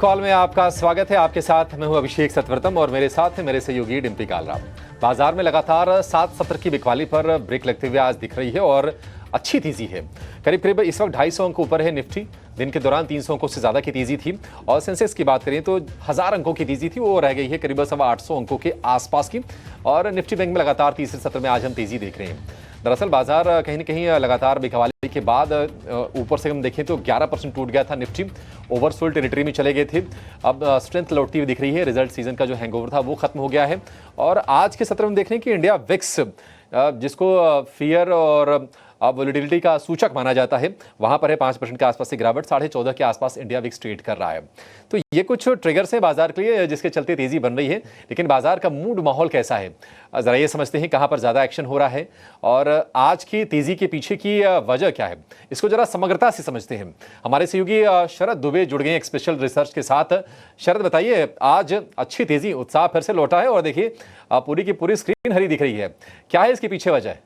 Call में आपका स्वागत है। आपके साथ मैं हूं अभिषेक सतवर्तम और मेरे साथ है मेरे सहयोगी डिम्पी कालरा। बाजार में लगातार 7 सत्र की बिकवाली पर ब्रेक लगते हुए आज दिख रही है और अच्छी तेजी है। करीब करीब इस वक्त 250 अंक ऊपर है निफ्टी। दिन के दौरान 300 अंकों से ज्यादा की तेजी थी और सेंसेक्स की बात करें तो 1000 अंकों की तेजी थी, वो रह गई है करीब 850 अंकों के आसपास की। और निफ्टी बैंक में लगातार तीसरे सत्र में आज हम तेजी देख रहे हैं। दरअसल बाजार कहीं न कहीं लगातार बिकवाली के बाद ऊपर से हम देखें तो 11% टूट गया था निफ्टी। ओवरसोल्ड टेरिटरी में चले गए थे। अब स्ट्रेंथ लौटती हुई दिख रही है। रिजल्ट सीजन का जो हैंगओवर था वो खत्म हो गया है। और आज के सत्र में देख रहे हैं कि इंडिया विक्स, जिसको फियर और वोलेटिलिटी का सूचक माना जाता है, वहां पर है 5% के आसपास से गिरावट। 14.5 के आसपास इंडिया विक्स ट्रेड कर रहा है। तो ये कुछ ट्रिगर्स हैं बाजार के लिए जिसके चलते तेजी बन रही है। लेकिन बाजार का मूड माहौल कैसा है, जरा ये समझते हैं कहां पर ज्यादा एक्शन हो रहा है और आज की तेजी के पीछे की वजह क्या है, इसको जरा समग्रता से समझते हैं। हमारे सहयोगी शरद दुबे जुड़ गए एक स्पेशल रिसर्च के साथ। शरद, बताइए, आज अच्छी तेजी, उत्साह फिर से लौटा है और देखिए पूरी की पूरी स्क्रीन हरी दिख रही है। क्या है इसके पीछे वजह?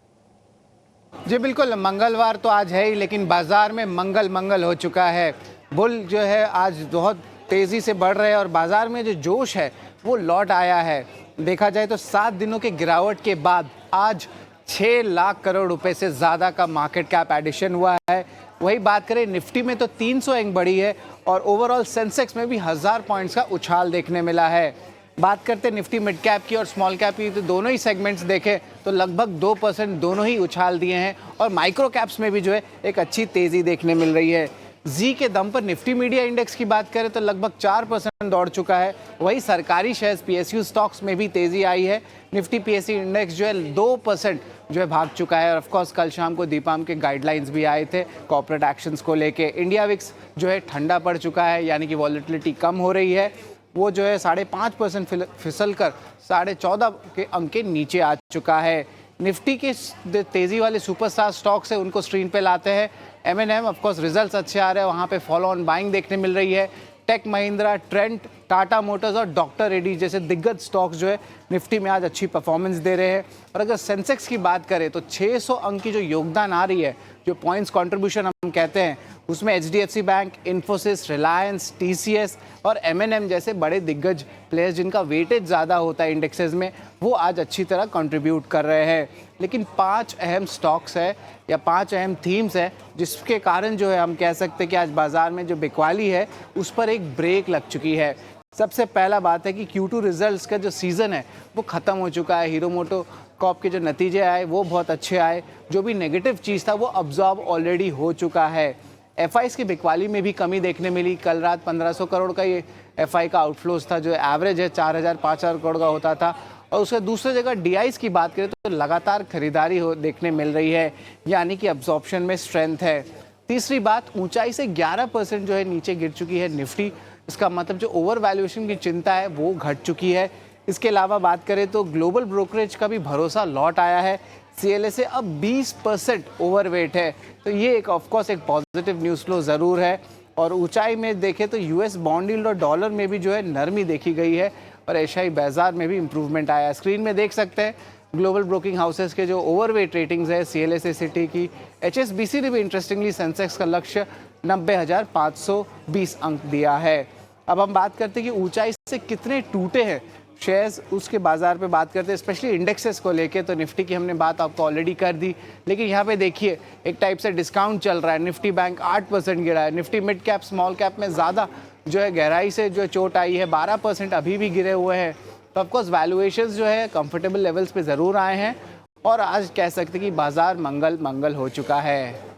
जी बिल्कुल, मंगलवार तो आज है ही, लेकिन बाजार में मंगल हो चुका है। बुल जो है आज बहुत तेज़ी से बढ़ रहे हैं और बाजार में जो जोश है वो लौट आया है। देखा जाए तो 7 दिनों के गिरावट के बाद आज 6 लाख करोड़ रुपए से ज़्यादा का मार्केट कैप एडिशन हुआ है। वही बात करें निफ्टी में तो 300 अंक बढ़ी है और ओवरऑल सेंसेक्स में भी 1000 पॉइंट्स का उछाल देखने मिला है। बात करते निफ्टी मिड कैप की और स्मॉल कैप की, तो दोनों ही सेगमेंट्स देखें तो लगभग 2% दोनों ही उछाल दिए हैं और माइक्रो कैप्स में भी जो है एक अच्छी तेज़ी देखने मिल रही है। जी के दम पर निफ्टी मीडिया इंडेक्स की बात करें तो लगभग 4% दौड़ चुका है। वही सरकारी शेयर्स पीएसयू स्टॉक्स में भी तेज़ी आई है। निफ्टी पीएसयू इंडेक्स जो है 2% जो है भाग चुका है। और ऑफकोर्स कल शाम को दीपाम के गाइडलाइंस भी आए थे कॉर्पोरेट एक्शंस को लेके। इंडिया विक्स जो है ठंडा पड़ चुका है, यानी कि वॉलेटिलिटी कम हो रही है। वो जो है 5.5% फिसल कर 14.5 के अंक के नीचे आ चुका है। निफ्टी के तेज़ी वाले सुपरस्टार स्टॉक्स है उनको स्क्रीन पे लाते हैं। M&M ऑफकोर्स रिजल्ट्स अच्छे आ रहे हैं, वहाँ पे फॉलो ऑन बाइंग देखने मिल रही है। Tech Mahindra, Trent, Tata Motors और डॉक्टर रेड्डी जैसे दिग्गज स्टॉक्स जो है निफ्टी में आज अच्छी परफॉर्मेंस दे रहे हैं। और अगर सेंसेक्स की बात करें तो 600 अंक की जो योगदान आ रही है, जो पॉइंट्स कंट्रीब्यूशन हम कहते हैं, उसमें HDFC bank, Infosys, Reliance, TCS और M&M जैसे बड़े दिग्गज प्लेयर्स जिनका वेटेज ज़्यादा होता है इंडेक्सेस में, वो आज अच्छी तरह कंट्रीब्यूट कर रहे हैं। लेकिन 5 अहम स्टॉक्स है या 5 अहम थीम्स है जिसके कारण जो है हम कह सकते हैं कि आज बाजार में जो बिकवाली है उस पर एक ब्रेक लग चुकी है। सबसे पहला बात है कि Q2 रिजल्ट्स का जो सीज़न है वो ख़त्म हो चुका है। हीरो मोटो कॉर्प के जो नतीजे आए वो बहुत अच्छे आए। जो भी नेगेटिव चीज़ था वो अब्जॉर्ब ऑलरेडी हो चुका है। FIs की बिकवाली में भी कमी देखने मिली। कल रात 1500 करोड़ का ये FI का आउटफ्लोज था, जो एवरेज है 4000-5000 करोड़ का होता था। और उसके दूसरी जगह DIs की बात करें तो लगातार खरीदारी देखने मिल रही है, यानी कि अब्जॉर्प्शन में स्ट्रेंथ है। तीसरी बात, ऊंचाई से 11% जो है नीचे गिर चुकी है निफ्टी। इसका मतलब जो ओवर वैल्यूएशन की चिंता है वो घट चुकी है। इसके अलावा बात करें तो ग्लोबल ब्रोकरेज का भी भरोसा लौट आया है। CLSA अब 20% ओवरवेट है, तो ये एक ऑफकोर्स एक पॉजिटिव न्यूज़ फ्लो ज़रूर है। और ऊंचाई में देखें तो US बॉन्ड यील्ड और डॉलर में भी जो है नरमी देखी गई है और एशियाई बाजार में भी इंप्रूवमेंट आया है। स्क्रीन में देख सकते हैं ग्लोबल ब्रोकिंग हाउसेस के जो ओवरवेट रेटिंग्स है CLSA सिटी की। HSBC ने भी इंटरेस्टिंगली सेंसेक्स का लक्ष्य 90,520 अंक दिया है। अब हम बात करते हैं कि ऊंचाई से कितने टूटे हैं शेयर्स, उसके बाजार पे बात करते हैं, स्पेशली इंडेक्सेस को लेके। तो निफ्टी की हमने बात आपको ऑलरेडी कर दी, लेकिन यहाँ पे देखिए एक टाइप से डिस्काउंट चल रहा है। निफ्टी बैंक 8% गिरा है। Nifty mid cap small cap में ज़्यादा जो है गहराई से जो चोट आई है, 12% अभी भी गिरे हुए हैं। तो ऑफकोर्स वैल्यूएशंस जो है कंफर्टेबल लेवल्स पे ज़रूर आए हैं और आज कह सकते हैं कि बाजार मंगल हो चुका है।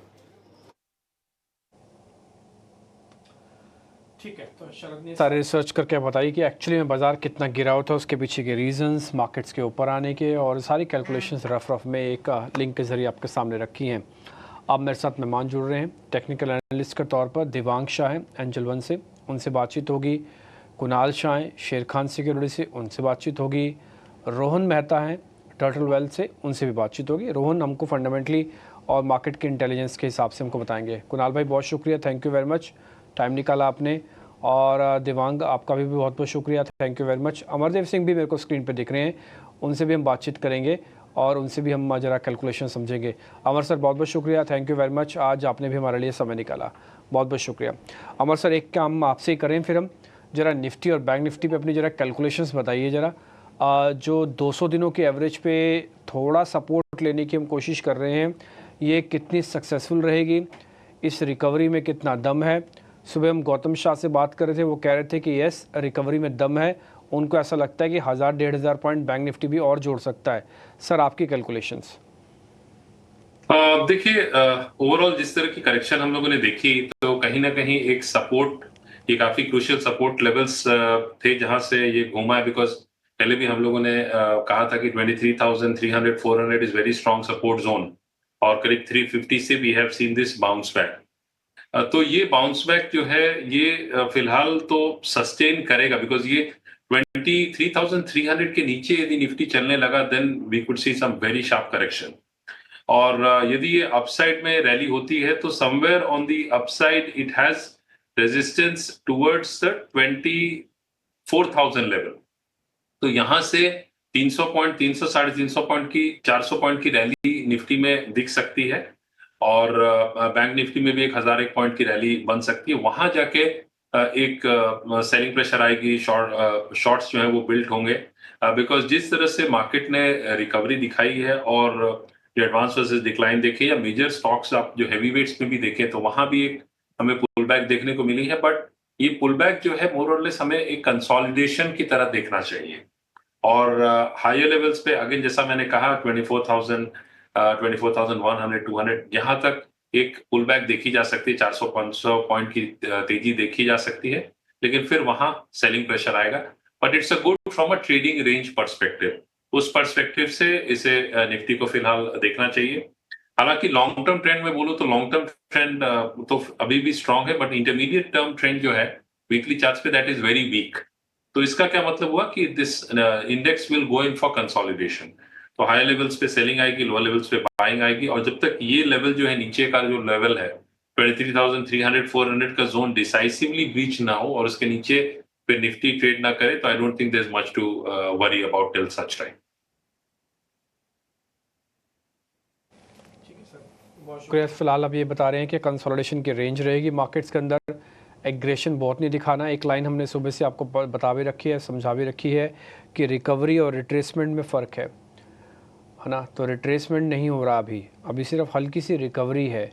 ठीक है, तो शरद ने सारे रिसर्च करके बताइए कि एक्चुअली में बाज़ार कितना गिरा हुआ था, उसके पीछे के रीजंस, मार्केट्स के ऊपर आने के, और सारी कैलकुलेशंस रफ में एक लिंक के ज़रिए आपके सामने रखी हैं। अब मेरे साथ मेहमान जुड़ रहे हैं टेक्निकल एनालिस्ट के तौर पर दिवांग शाह हैं एंजल वन से, उनसे बातचीत होगी। कुणाल शाह हैं शेर खान सिक्योरिटी से, उनसे बातचीत होगी। रोहन मेहता हैं टर्टल वेल्थ से, उनसे भी बातचीत होगी। रोहन हमको फंडामेंटली और मार्केट के इंटेलिजेंस के हिसाब से हमको बताएंगे। कुणाल भाई बहुत शुक्रिया, thank you very much, time निकाला आपने। और दिवांग आपका भी बहुत बहुत शुक्रिया, thank you very much. Amardev Singh भी मेरे को स्क्रीन पे दिख रहे हैं, उनसे भी हम बातचीत करेंगे और उनसे भी हम ज़रा कैलकुलेशन समझेंगे। अमर सर बहुत बहुत शुक्रिया, थैंक यू वेरी मच, आज आपने भी हमारे लिए समय निकाला, बहुत बहुत शुक्रिया। अमर सर एक काम आपसे ही करें फिर हम ज़रा निफ्टी और बैंक निफ्टी पे अपनी ज़रा कैलकुलेशंस बताइए ज़रा। जो 200 दिनों के एवरेज पे थोड़ा सपोर्ट लेने की हम कोशिश कर रहे हैं, ये कितनी सक्सेसफुल रहेगी, इस रिकवरी में कितना दम है। सुबह हम गौतम शाह से बात कर रहे थे, वो कह रहे थे कि यस रिकवरी में दम है, उनको ऐसा लगता है कि 1000-1500 पॉइंट बैंक निफ्टी भी और जोड़ सकता है। सर आपकी कैलकुलेशंस। देखिए, ओवरऑल जिस तरह की करेक्शन हम लोगों ने देखी तो कहीं ना कहीं एक सपोर्ट, ये काफी क्रूशियल सपोर्ट लेवल्स थे जहां से ये घूमा है। बिकॉज पहले भी हम लोगों ने कहा था कि 23,300 400 is very strong support zone, और करीब 350 से we have seen this bounce back. तो ये बाउंस बैक जो है ये फिलहाल तो सस्टेन करेगा, बिकॉज ये 23,300 के नीचे यदि निफ्टी चलने लगा then we could see some very sharp correction. और यदि ये अपसाइड में रैली होती है तो somewhere on the upside it has resistance towards the 24,000 level. तो यहां से 300 पॉइंट, 300 350 पॉइंट की, 400 पॉइंट की रैली निफ्टी में दिख सकती है, और बैंक निफ्टी में भी 1001 पॉइंट की रैली बन सकती है। वहां जाके एक सेलिंग प्रेशर आएगी, शॉर्ट्स जो है वो बिल्ड होंगे, बिकॉज जिस तरह से मार्केट ने रिकवरी दिखाई है और जो एडवांस वर्सेस डिक्लाइन देखे, या मेजर स्टॉक्स आप जो हैवी वेट्स में भी देखें तो वहां भी एक हमें पुल बैक देखने को मिली है। बट ये पुल बैक जो है मोर और लेस हमें एक कंसोलिडेशन की तरह देखना चाहिए। और हायर लेवल्स पे अगेन जैसा मैंने कहा 24,000, 24,100, 200 यहाँ तक एक पुल बैक देखी जा सकती है, 400-500 पॉइंट की तेजी देखी जा सकती है, लेकिन फिर वहां सेलिंग प्रेशर आएगा। But it's a good from a trading range perspective, उस पर्सपेक्टिव से इसे निफ्टी को फिलहाल देखना चाहिए। हालांकि लॉन्ग टर्म ट्रेंड में बोलूं तो लॉन्ग टर्म ट्रेंड तो अभी भी स्ट्रांग है, बट इंटरमीडिएट टर्म ट्रेंड जो है वीकली चार्ट्स पे दैट इज वेरी वीक। तो इसका क्या मतलब हुआ कि this index will go in for consolidation. तो हायर लेवल्स पे सेलिंग आएगी, लोअर लेवल्स पे बाइंग आएगी, और जब तक ये लेवल जो है नीचे का जो लेवल है 23,300 400 का जोन डिसाइसिवली ब्रीच ना हो और उसके नीचे फिर निफ्टी ट्रेड ना करे, तो I don't think there is much to worry about till such time. शुक्रिया। फिलहाल आप ये बता रहे हैं कि कंसोलिडेशन की रेंज रहेगी मार्केट्स के अंदर, एग्रेशन बहुत नहीं दिखाना। एक लाइन हमने सुबह से आपको बता भी रखी है, समझा भी रखी है कि रिकवरी और रिट्रेसमेंट में फ़र्क है ना। तो रिट्रेसमेंट नहीं हो रहा अभी सिर्फ हल्की सी रिकवरी है।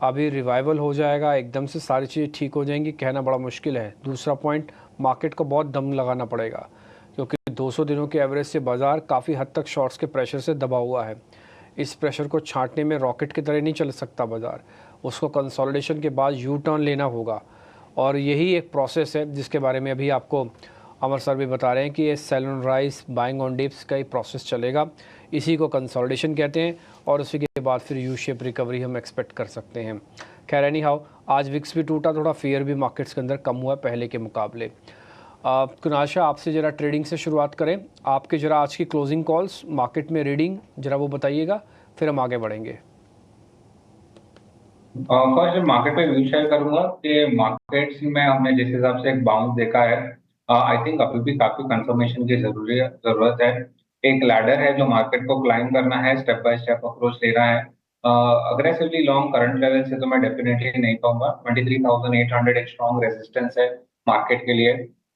अभी रिवाइवल हो जाएगा, एकदम से सारी चीज़ें ठीक हो जाएंगी, कहना बड़ा मुश्किल है। दूसरा पॉइंट, मार्केट को बहुत दम लगाना पड़ेगा, क्योंकि 200 दिनों के एवरेज से बाज़ार काफ़ी हद तक शॉर्ट्स के प्रेशर से दबा हुआ है। इस प्रेशर को छांटने में रॉकेट की तरह नहीं चल सकता बाज़ार, उसको कंसोलिडेशन के बाद यू टर्न लेना होगा, और यही एक प्रोसेस है जिसके बारे में अभी आपको अमर सर भी बता रहे हैं कि ये sell on rise, buying on dips का ही प्रोसेस चलेगा। इसी को कंसोलिडेशन कहते हैं, और उसी के बाद फिर यू शेप रिकवरी हम एक्सपेक्ट कर सकते हैं। खैर एनी हाउ, आज विक्स भी टूटा, थोड़ा फियर भी मार्केट्स के अंदर कम हुआ पहले के मुकाबले। कुणाल शाह, आपसे ज़रा ट्रेडिंग से शुरुआत करें। आपके ज़रा आज की क्लोजिंग कॉल्स, मार्केट में रीडिंग ज़रा वो बताइएगा, फिर हम आगे बढ़ेंगे। फर्स्ट मार्केट पे व्यू शेयर करूंगा कि मार्केट्स में हमने जिस हिसाब से एक बाउंस देखा है, आई थिंक अभी भी काफी कंफर्मेशन की जरूरत है। एक लैडर है जो मार्केट को क्लाइम करना है, स्टेप बाय स्टेप अप्रोच लेना है। अग्रेसिवली लॉन्ग करंट लेवल से तो मैं डेफिनेटली नहीं कहूंगा। 23,800 एक स्ट्रॉन्ग रेजिस्टेंस है मार्केट के लिए।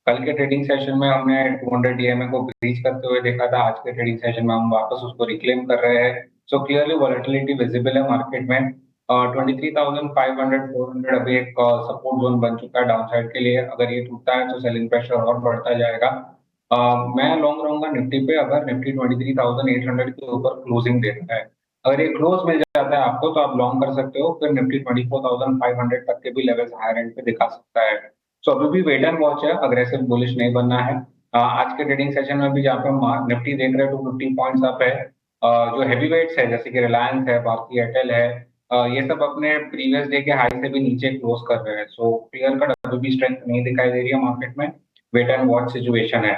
कल के ट्रेडिंग सेशन में हमने 200 डीएमए को ब्रीच करते हुए देखा था, आज के ट्रेडिंग सेशन में हम वापस उसको रिक्लेम कर रहे हैं। सो क्लियरली वॉलेटिलिटी विजिबल है मार्केट में। 23,500 400 अभी एक सपोर्ट जोन बन चुका है डाउनसाइड के लिए। अगर ये टूटता है तो सेलिंग प्रेशर और बढ़ता जाएगा। मैं लॉन्ग रहूंगा निफ्टी पे, अगर निफ्टी 23,800 के ऊपर क्लोजिंग देता है। अगर ये क्लोज मिल जाता है आपको तो आप लॉन्ग कर सकते हो, फिर निफ्टी 24,500 तक के भी लेवल्स हायर एंड पे दिखा सकता है। सो अभी भी वेट एंड वॉच है, अग्रेसिव बुलिश नहीं बनना है। आज के ट्रेडिंग सेशन में भी जहाँ पे निफ्टी देख रहे हैं 250 पॉइंट्स अप है। जो हैवी वेट्स है जैसे कि रिलायंस है, भारतीय एयरटेल है, ये सब अपने प्रीवियस डे के हाई से भी नीचे क्लोज कर रहे हैं। सो क्लियर कट अभी भी स्ट्रेंथ नहीं दिखाई दे रही है मार्केट में, वेट एंड वॉच सिचुएशन है।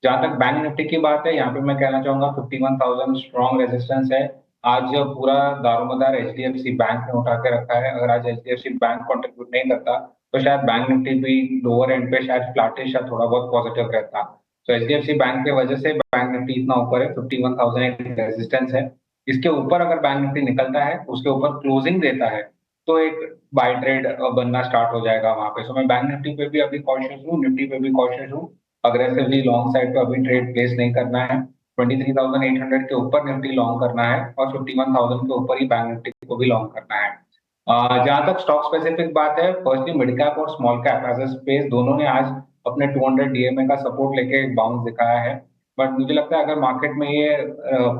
जहां तक बैंक निफ्टी की बात है, यहाँ पे मैं कहना चाहूंगा 51,000 स्ट्रॉन्ग रेजिस्टेंस है। आज पूरा दारोमदार एचडीएफसी बैंक ने उठा के रखा है। अगर आज एचडीएफसी बैंक कंट्रीब्यूट नहीं करता तो शायद बैंक निफ्टी भी लोअर एंड पे शायद फ्लैटिश या थोड़ा बहुत पॉजिटिव रहता। तो एचडीएफसी बैंक की वजह से बैंक निफ्टी इतना ऊपर है, 51,000 एक रेजिस्टेंस है। इसके ऊपर अगर बैंक निफ्टी निकलता है, उसके ऊपर क्लोजिंग देता है, तो एक बाय ट्रेड बनना स्टार्ट हो जाएगा वहां पे। सो मैं बैंक निफ्टी पे भी अभी कॉशियस हूँ, निफ्टी पे भी कॉशियस हूँ। अग्रेसिवली लॉन्ग साइड पे अभी ट्रेड प्लेस नहीं करना है। 23,800 के ऊपर निफ्टी लॉन्ग करना है और 51,000 के ऊपर ही बैंक निफ्टी को भी लॉन्ग करना है। जहां तक स्टॉक स्पेसिफिक बात है, फर्स्टली मिड कैप और small cap as a space दोनों ने आज अपने 200 डीएमए का सपोर्ट लेके बाउंस दिखाया है। बट मुझे लगता है अगर मार्केट में ये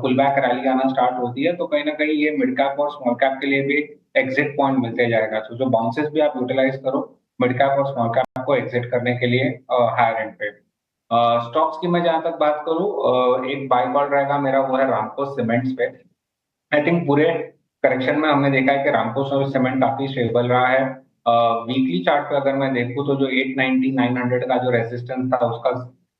पुल बैक रैली आना स्टार्ट होती है तो कहीं ना कहीं ये मिड कैप और स्मॉल कैप के लिए भी एग्जिट पॉइंट मिलते जाएगा। तो जो बाउंसेस भी आप यूटिलाइज करो मिड कैप और स्मॉल कैप को एग्जिट करने के लिए हायर एंड पे। स्टॉक्स की मैं जहां तक बात करूं, एक बाय कॉल रहेगा मेरा, वो है रामको सीमेंट्स पे। आई थिंक पूरे करेक्शन में हमने देखा है कि रामको सीमेंट काफी स्टेबल रहा है। वीकली चार्ट पे अगर मैं देखूं तो जो 890 900 का जो रेजिस्टेंस था उसका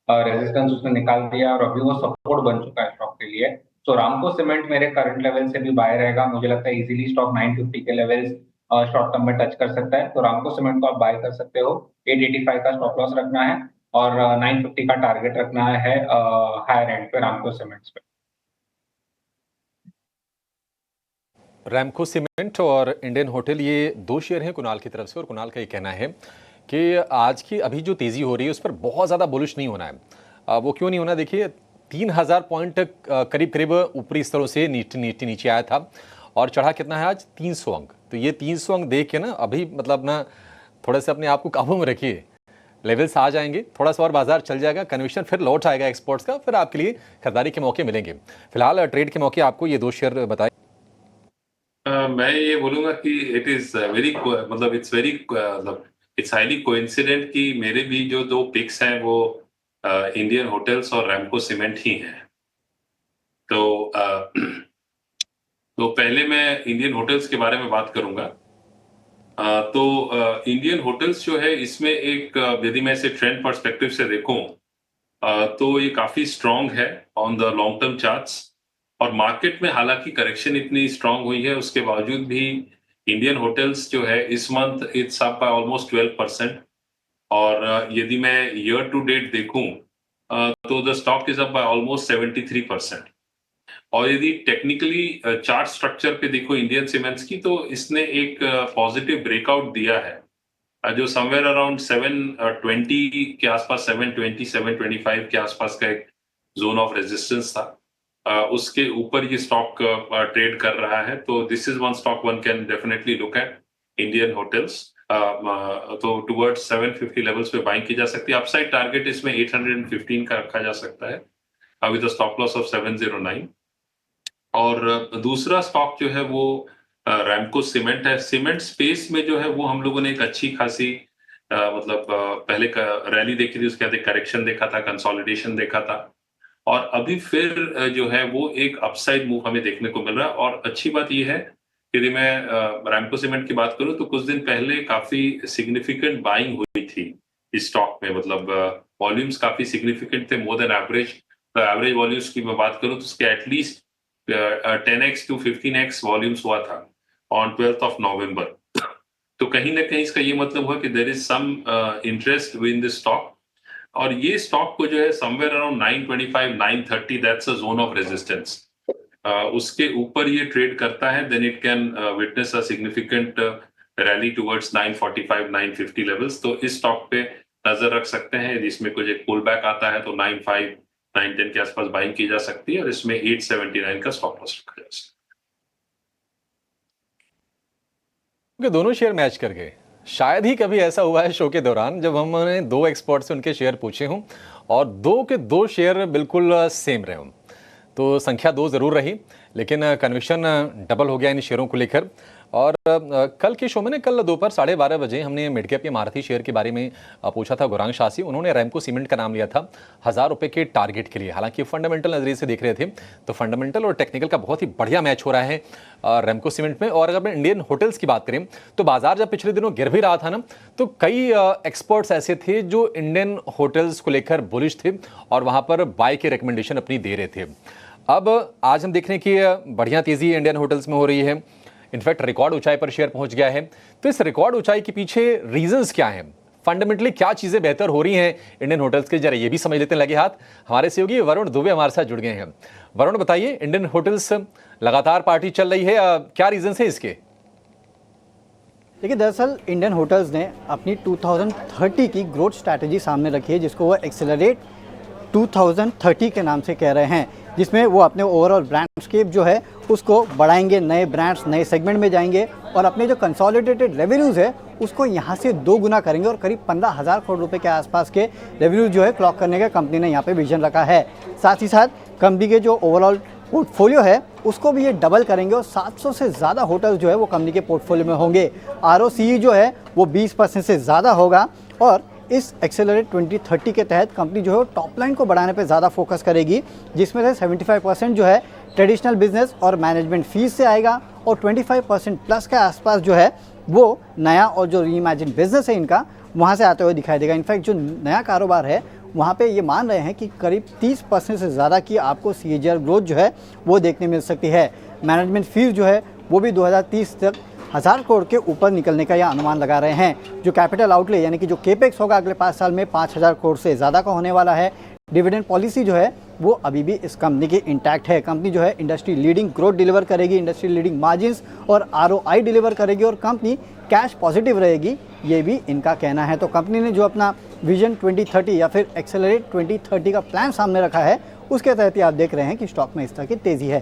रेजिस्टेंस उसने निकाल दिया और अभी वो सपोर्ट बन चुका है स्टॉक के लिए। तो रामको सीमेंट मेरे करंट लेवल से भी बाय रहेगा। मुझे लगता है इजीली स्टॉक 950 के लेवल्स शॉर्ट टर्म में टच कर सकता है। तो रामको सीमेंट को आप बाय कर सकते हो। 885 का स्टॉप लॉस रखना है और 950 का टारगेट रखना है हायर एंड पे रामको सीमेंट्स पे। रैमको सीमेंट और इंडियन होटल, ये दो शेयर हैं कुणाल की तरफ से, और कुणाल का ये कहना है कि आज की अभी जो तेज़ी हो रही है उस पर बहुत ज़्यादा बुलिश नहीं होना है। वो क्यों नहीं होना, देखिए 3,000 पॉइंट करीब करीब ऊपरी स्तरों से नीचे आया था और चढ़ा कितना है आज 300 अंक। तो ये 300 अंक देख के ना अभी मतलब ना थोड़ा सा अपने आप को काबू में रखिए, लेवल्स आ जाएंगे, थोड़ा सा और बाजार चल जाएगा, कन्विक्शन फिर लौट आएगा एक्सपोर्ट्स का, फिर आपके लिए खरीदारी के मौके मिलेंगे। फिलहाल ट्रेड के मौके आपको ये दो शेयर बताए। मैं ये बोलूंगा कि इट इज वेरी मतलब इट्स हाईली कोइंसिडेंट कि मेरे भी जो दो पिक्स हैं वो इंडियन होटल्स और रैमको सीमेंट ही हैं। तो तो पहले मैं इंडियन होटल्स के बारे में बात करूंगा। तो इंडियन होटल्स जो है इसमें एक यदि मैं इसे ट्रेंड पर्सपेक्टिव से देखूं तो ये काफी स्ट्रांग है on the long term charts. और मार्केट में हालांकि करेक्शन इतनी स्ट्रांग हुई है उसके बावजूद भी इंडियन होटल्स जो है इस month it's up by almost 12%। और यदि मैं ईयर टू डेट देखूं तो the stock is up by almost 73%। और यदि टेक्निकली चार्ट स्ट्रक्चर पे देखो इंडियन सीमेंट्स की, तो इसने एक पॉजिटिव ब्रेकआउट दिया है जो समवेयर अराउंड 720 के आसपास, 720 725 के आसपास का एक जोन ऑफ रेजिस्टेंस था। उसके ऊपर ये स्टॉक ट्रेड कर रहा है। तो this is one stock one can definitely look at, Indian hotels. तो टुवर्ड्स 750 लेवल्स पे बाइंग की जा सकती है। अपसाइड टारगेट इसमें 815 का रखा जा सकता है विद स्टॉप लॉस ऑफ 709। और दूसरा स्टॉक जो है वो रैमको सीमेंट है। सीमेंट स्पेस में जो है वो हम लोगों ने एक अच्छी खासी पहले रैली देखी थी, उसके बाद एक करेक्शन देखा था, कंसोलिडेशन देखा था, और अभी फिर जो है वो एक अपसाइड मूव हमें देखने को मिल रहा है। और अच्छी बात ये है कि यदि मैं रैमको सीमेंट की बात करूं तो कुछ दिन पहले काफी सिग्निफिकेंट बाइंग हुई थी इस स्टॉक में। वॉल्यूम्स काफी सिग्निफिकेंट थे, more than average. Average volumes की मैं बात करूं तो उसके at least 10x to 15x volumes हुआ था ऑन 12th of November। तो कहीं ना कहीं इसका ये मतलब हुआ कि there is some interest in this stock. और ये स्टॉक को जो है somewhere around 925 930 that's a zone of resistance. उसके ऊपर ये ट्रेड करता है then it can witness a significant rally towards 945 950 levels. तो इस स्टॉक पे नजर रख सकते हैं। यदि इसमें कुछ एक पुल बैक आता है तो 95 910 के आसपास बाइंग की जा सकती है और इसमें 879 का स्टॉप लॉस रखा जा सकता है। दोनों शेयर मैच कर गए। शायद ही कभी ऐसा हुआ है शो के दौरान जब हमने दो एक्सपर्ट से उनके शेयर पूछे हों और दो के दो शेयर बिल्कुल सेम रहे हों। तो संख्या दो ज़रूर रही, लेकिन कन्विक्शन डबल हो गया इन शेयरों को लेकर। और कल के शो में कल दोपहर 12:30 बजे हमने मिड कैप के महारथी शेयर के बारे में पूछा था गौरांग शाह से। उन्होंने रैमको सीमेंट का नाम लिया था 1,000 रुपये के टारगेट के लिए। हालांकि फंडामेंटल नज़रिए से देख रहे थे तो फंडामेंटल और टेक्निकल का बहुत ही बढ़िया मैच हो रहा है रैमको सीमेंट में। और अगर इंडियन होटल्स की बात करें तो बाजार जब पिछले दिनों गिर भी रहा था ना, तो कई एक्सपर्ट्स ऐसे थे जो इंडियन होटल्स को लेकर बुलिश थे और वहाँ पर बाय के रिकमेंडेशन अपनी दे रहे थे। अब आज हम देख रहे हैं कि बढ़िया तेज़ी इंडियन होटल्स में हो रही है, इनफैक्ट रिकॉर्ड ऊंचाई पर शेयर पहुंच गया है। तो इस रिकॉर्ड ऊंचाई के पीछे रीजंस क्या हैं, फंडामेंटली क्या चीजें बेहतर हो रही हैं इंडियन होटल्स के, जरा ये भी समझ लेते हैं लगे हाथ। हमारे सहयोगी वरुण दुबे हमारे साथ जुड़ गए हैं। वरुण बताइए, इंडियन होटल्स लगातार पार्टी चल रही है, क्या रीजंस है इसके? देखिए दरअसल इंडियन होटल्स ने अपनी 2030 की ग्रोथ स्ट्रैटेजी सामने रखी है, जिसको वो एक्सेलरेट 2030 के नाम से कह रहे हैं, जिसमें वो अपने ओवरऑल ब्रांडस्केप जो है उसको बढ़ाएंगे, नए ब्रांड्स नए सेगमेंट में जाएंगे और अपने जो कंसोलिडेटेड रेवेन्यूज़ है उसको यहाँ से 2 गुना करेंगे और करीब 15,000 करोड़ रुपए के आसपास के रेवेन्यू जो है क्लॉक करने का कंपनी ने यहाँ पे विजन रखा है। साथ ही साथ कंपनी के जो ओवरऑल पोर्टफोलियो है उसको भी ये डबल करेंगे और 700 से ज़्यादा होटल जो है वो कंपनी के पोर्टफोलियो में होंगे। ROCE जो है वो 20% से ज़्यादा होगा और इस एक्सेलरेट 2030 के तहत कंपनी जो है टॉप लाइन को बढ़ाने पे ज़्यादा फोकस करेगी, जिसमें से 75% जो है ट्रेडिशनल बिजनेस और मैनेजमेंट फीस से आएगा और 25% प्लस के आसपास जो है वो नया और जो रीइमेजिन बिजनेस है इनका वहाँ से आते हुए दिखाई देगा। इनफैक्ट जो नया कारोबार है वहाँ पे ये मान रहे हैं कि करीब 30% से ज़्यादा की आपको CAGR ग्रोथ जो है वो देखने मिल सकती है। मैनेजमेंट फीस जो है वो भी 2030 तक 1000 करोड़ के ऊपर निकलने का यह अनुमान लगा रहे हैं। जो कैपिटल आउटले यानी कि जो केपेक्स होगा अगले 5 साल में 5000 करोड़ से ज़्यादा का होने वाला है। डिविडेंड पॉलिसी जो है वो अभी भी इस कंपनी की इंटैक्ट है। कंपनी जो है इंडस्ट्री लीडिंग ग्रोथ डिलीवर करेगी, इंडस्ट्री लीडिंग मार्जिन्स और ROI डिलीवर करेगी और कंपनी कैश पॉजिटिव रहेगी, ये भी इनका कहना है। तो कंपनी ने जो अपना विजन 2030 या फिर एक्सेलरेट 2030 का प्लान सामने रखा है उसके तहत ही आप देख रहे हैं कि स्टॉक में इस तरह की तेज़ी है।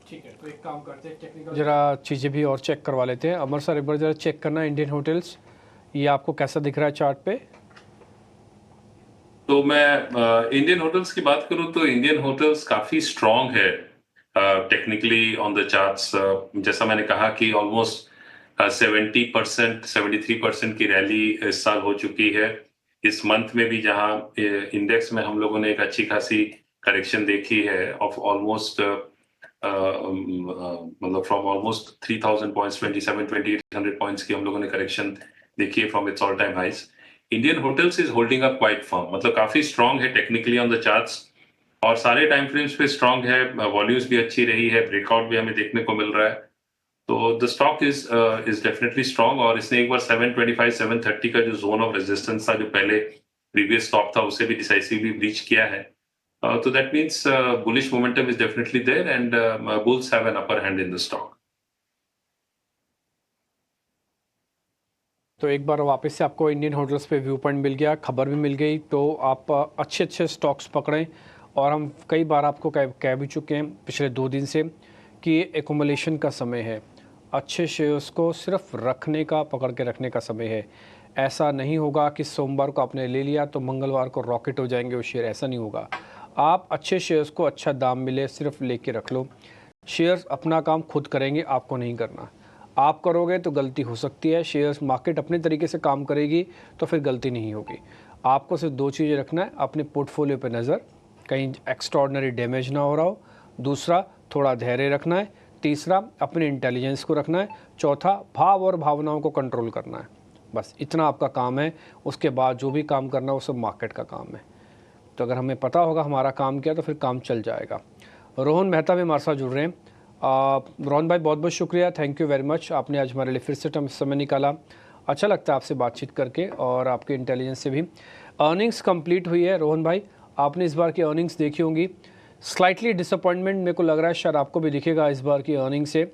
ठीक है, तो एक काम करते हैं, टेक्निकल जरा चीज़ें भी और चेक करवा लेते हैं। अमर सर एक बार जरा चेक करना इंडियन होटल्स, ये आपको कैसा दिख रहा है चार्ट पे? तो मैं इंडियन होटल्स की बात करूं तो इंडियन होटल्स काफी स्ट्रांग है टेक्निकली ऑन द चार्ट्स। जैसा मैंने कहा कि ऑलमोस्ट 70% 73% की रैली इस साल हो चुकी है। इस मंथ में भी जहां इंडेक्स में हम लोगों ने एक अच्छी खासी करेक्शन देखी है ऑफ ऑलमोस्ट मतलब फ्रॉम ऑलमोस्ट 3000 पॉइंट्स 2800 पॉइंट्स की हम लोगों ने करेक्शन देखी है from its all time highs. Indian Hotels is holding up quite firm, मतलब काफी स्ट्रांग है टेक्निकली ऑन द चार्ट्स और सारे टाइम फ्रेम्स पे स्ट्रांग है। वॉल्यूम्स भी अच्छी रही है, ब्रेकआउट भी हमें देखने को मिल रहा है। तो the stock is definitely strong और इसने एक बार 725 730 का जो जोन ऑफ रेजिस्टेंस था जो पहले प्रीवियस स्टॉप था उसे भी डिसाइसिवली ब्रीच किया है। तो that means bullish momentum is definitely there and bulls have an upper hand in the stock. तो एक बार वापस से आपको इंडियन होटल्स पे व्यू पॉइंट मिल गया, खबर भी मिल गई, तो आप अच्छे अच्छे स्टॉक्स पकड़ें। और हम कई बार आपको कह भी चुके हैं पिछले 2 दिन से कि एकोमोलेशन का समय है, अच्छे शेयर्स को सिर्फ रखने का, पकड़ के रखने का समय है। ऐसा नहीं होगा कि सोमवार को आपने ले लिया तो मंगलवार को रॉकेट हो जाएंगे वो शेयर, ऐसा नहीं होगा। आप अच्छे शेयर्स को अच्छा दाम मिले सिर्फ लेके रख लो। शेयर्स अपना काम खुद करेंगे, आपको नहीं करना। आप करोगे तो गलती हो सकती है, शेयर्स मार्केट अपने तरीके से काम करेगी तो फिर गलती नहीं होगी। आपको सिर्फ 2 चीज़ें रखना है, अपने पोर्टफोलियो पे नज़र, कहीं एक्स्ट्रॉर्डनरी डैमेज ना हो रहा हो। दूसरा, थोड़ा धैर्य रखना है। तीसरा, अपने इंटेलिजेंस को रखना है। चौथा, भाव और भावनाओं को कंट्रोल करना है। बस इतना आपका काम है। उसके बाद जो भी काम करना है वो सब मार्केट का काम है। तो अगर हमें पता होगा हमारा काम क्या, तो फिर काम चल जाएगा। रोहन मेहता भी हमारे साथ जुड़ रहे हैं। रोहन भाई बहुत बहुत शुक्रिया, थैंक यू वेरी मच। आपने आज हमारे लिए फिर से समय निकाला। अच्छा लगता है आपसे बातचीत करके और आपके इंटेलिजेंस से भी। अर्निंग्स कंप्लीट हुई है रोहन भाई, आपने इस बार की अर्निंग्स देखी होंगी। स्लाइटली डिसअपॉइंटमेंट मेरे को लग रहा है शायद आपको भी दिखेगा इस बार की अर्निंग से,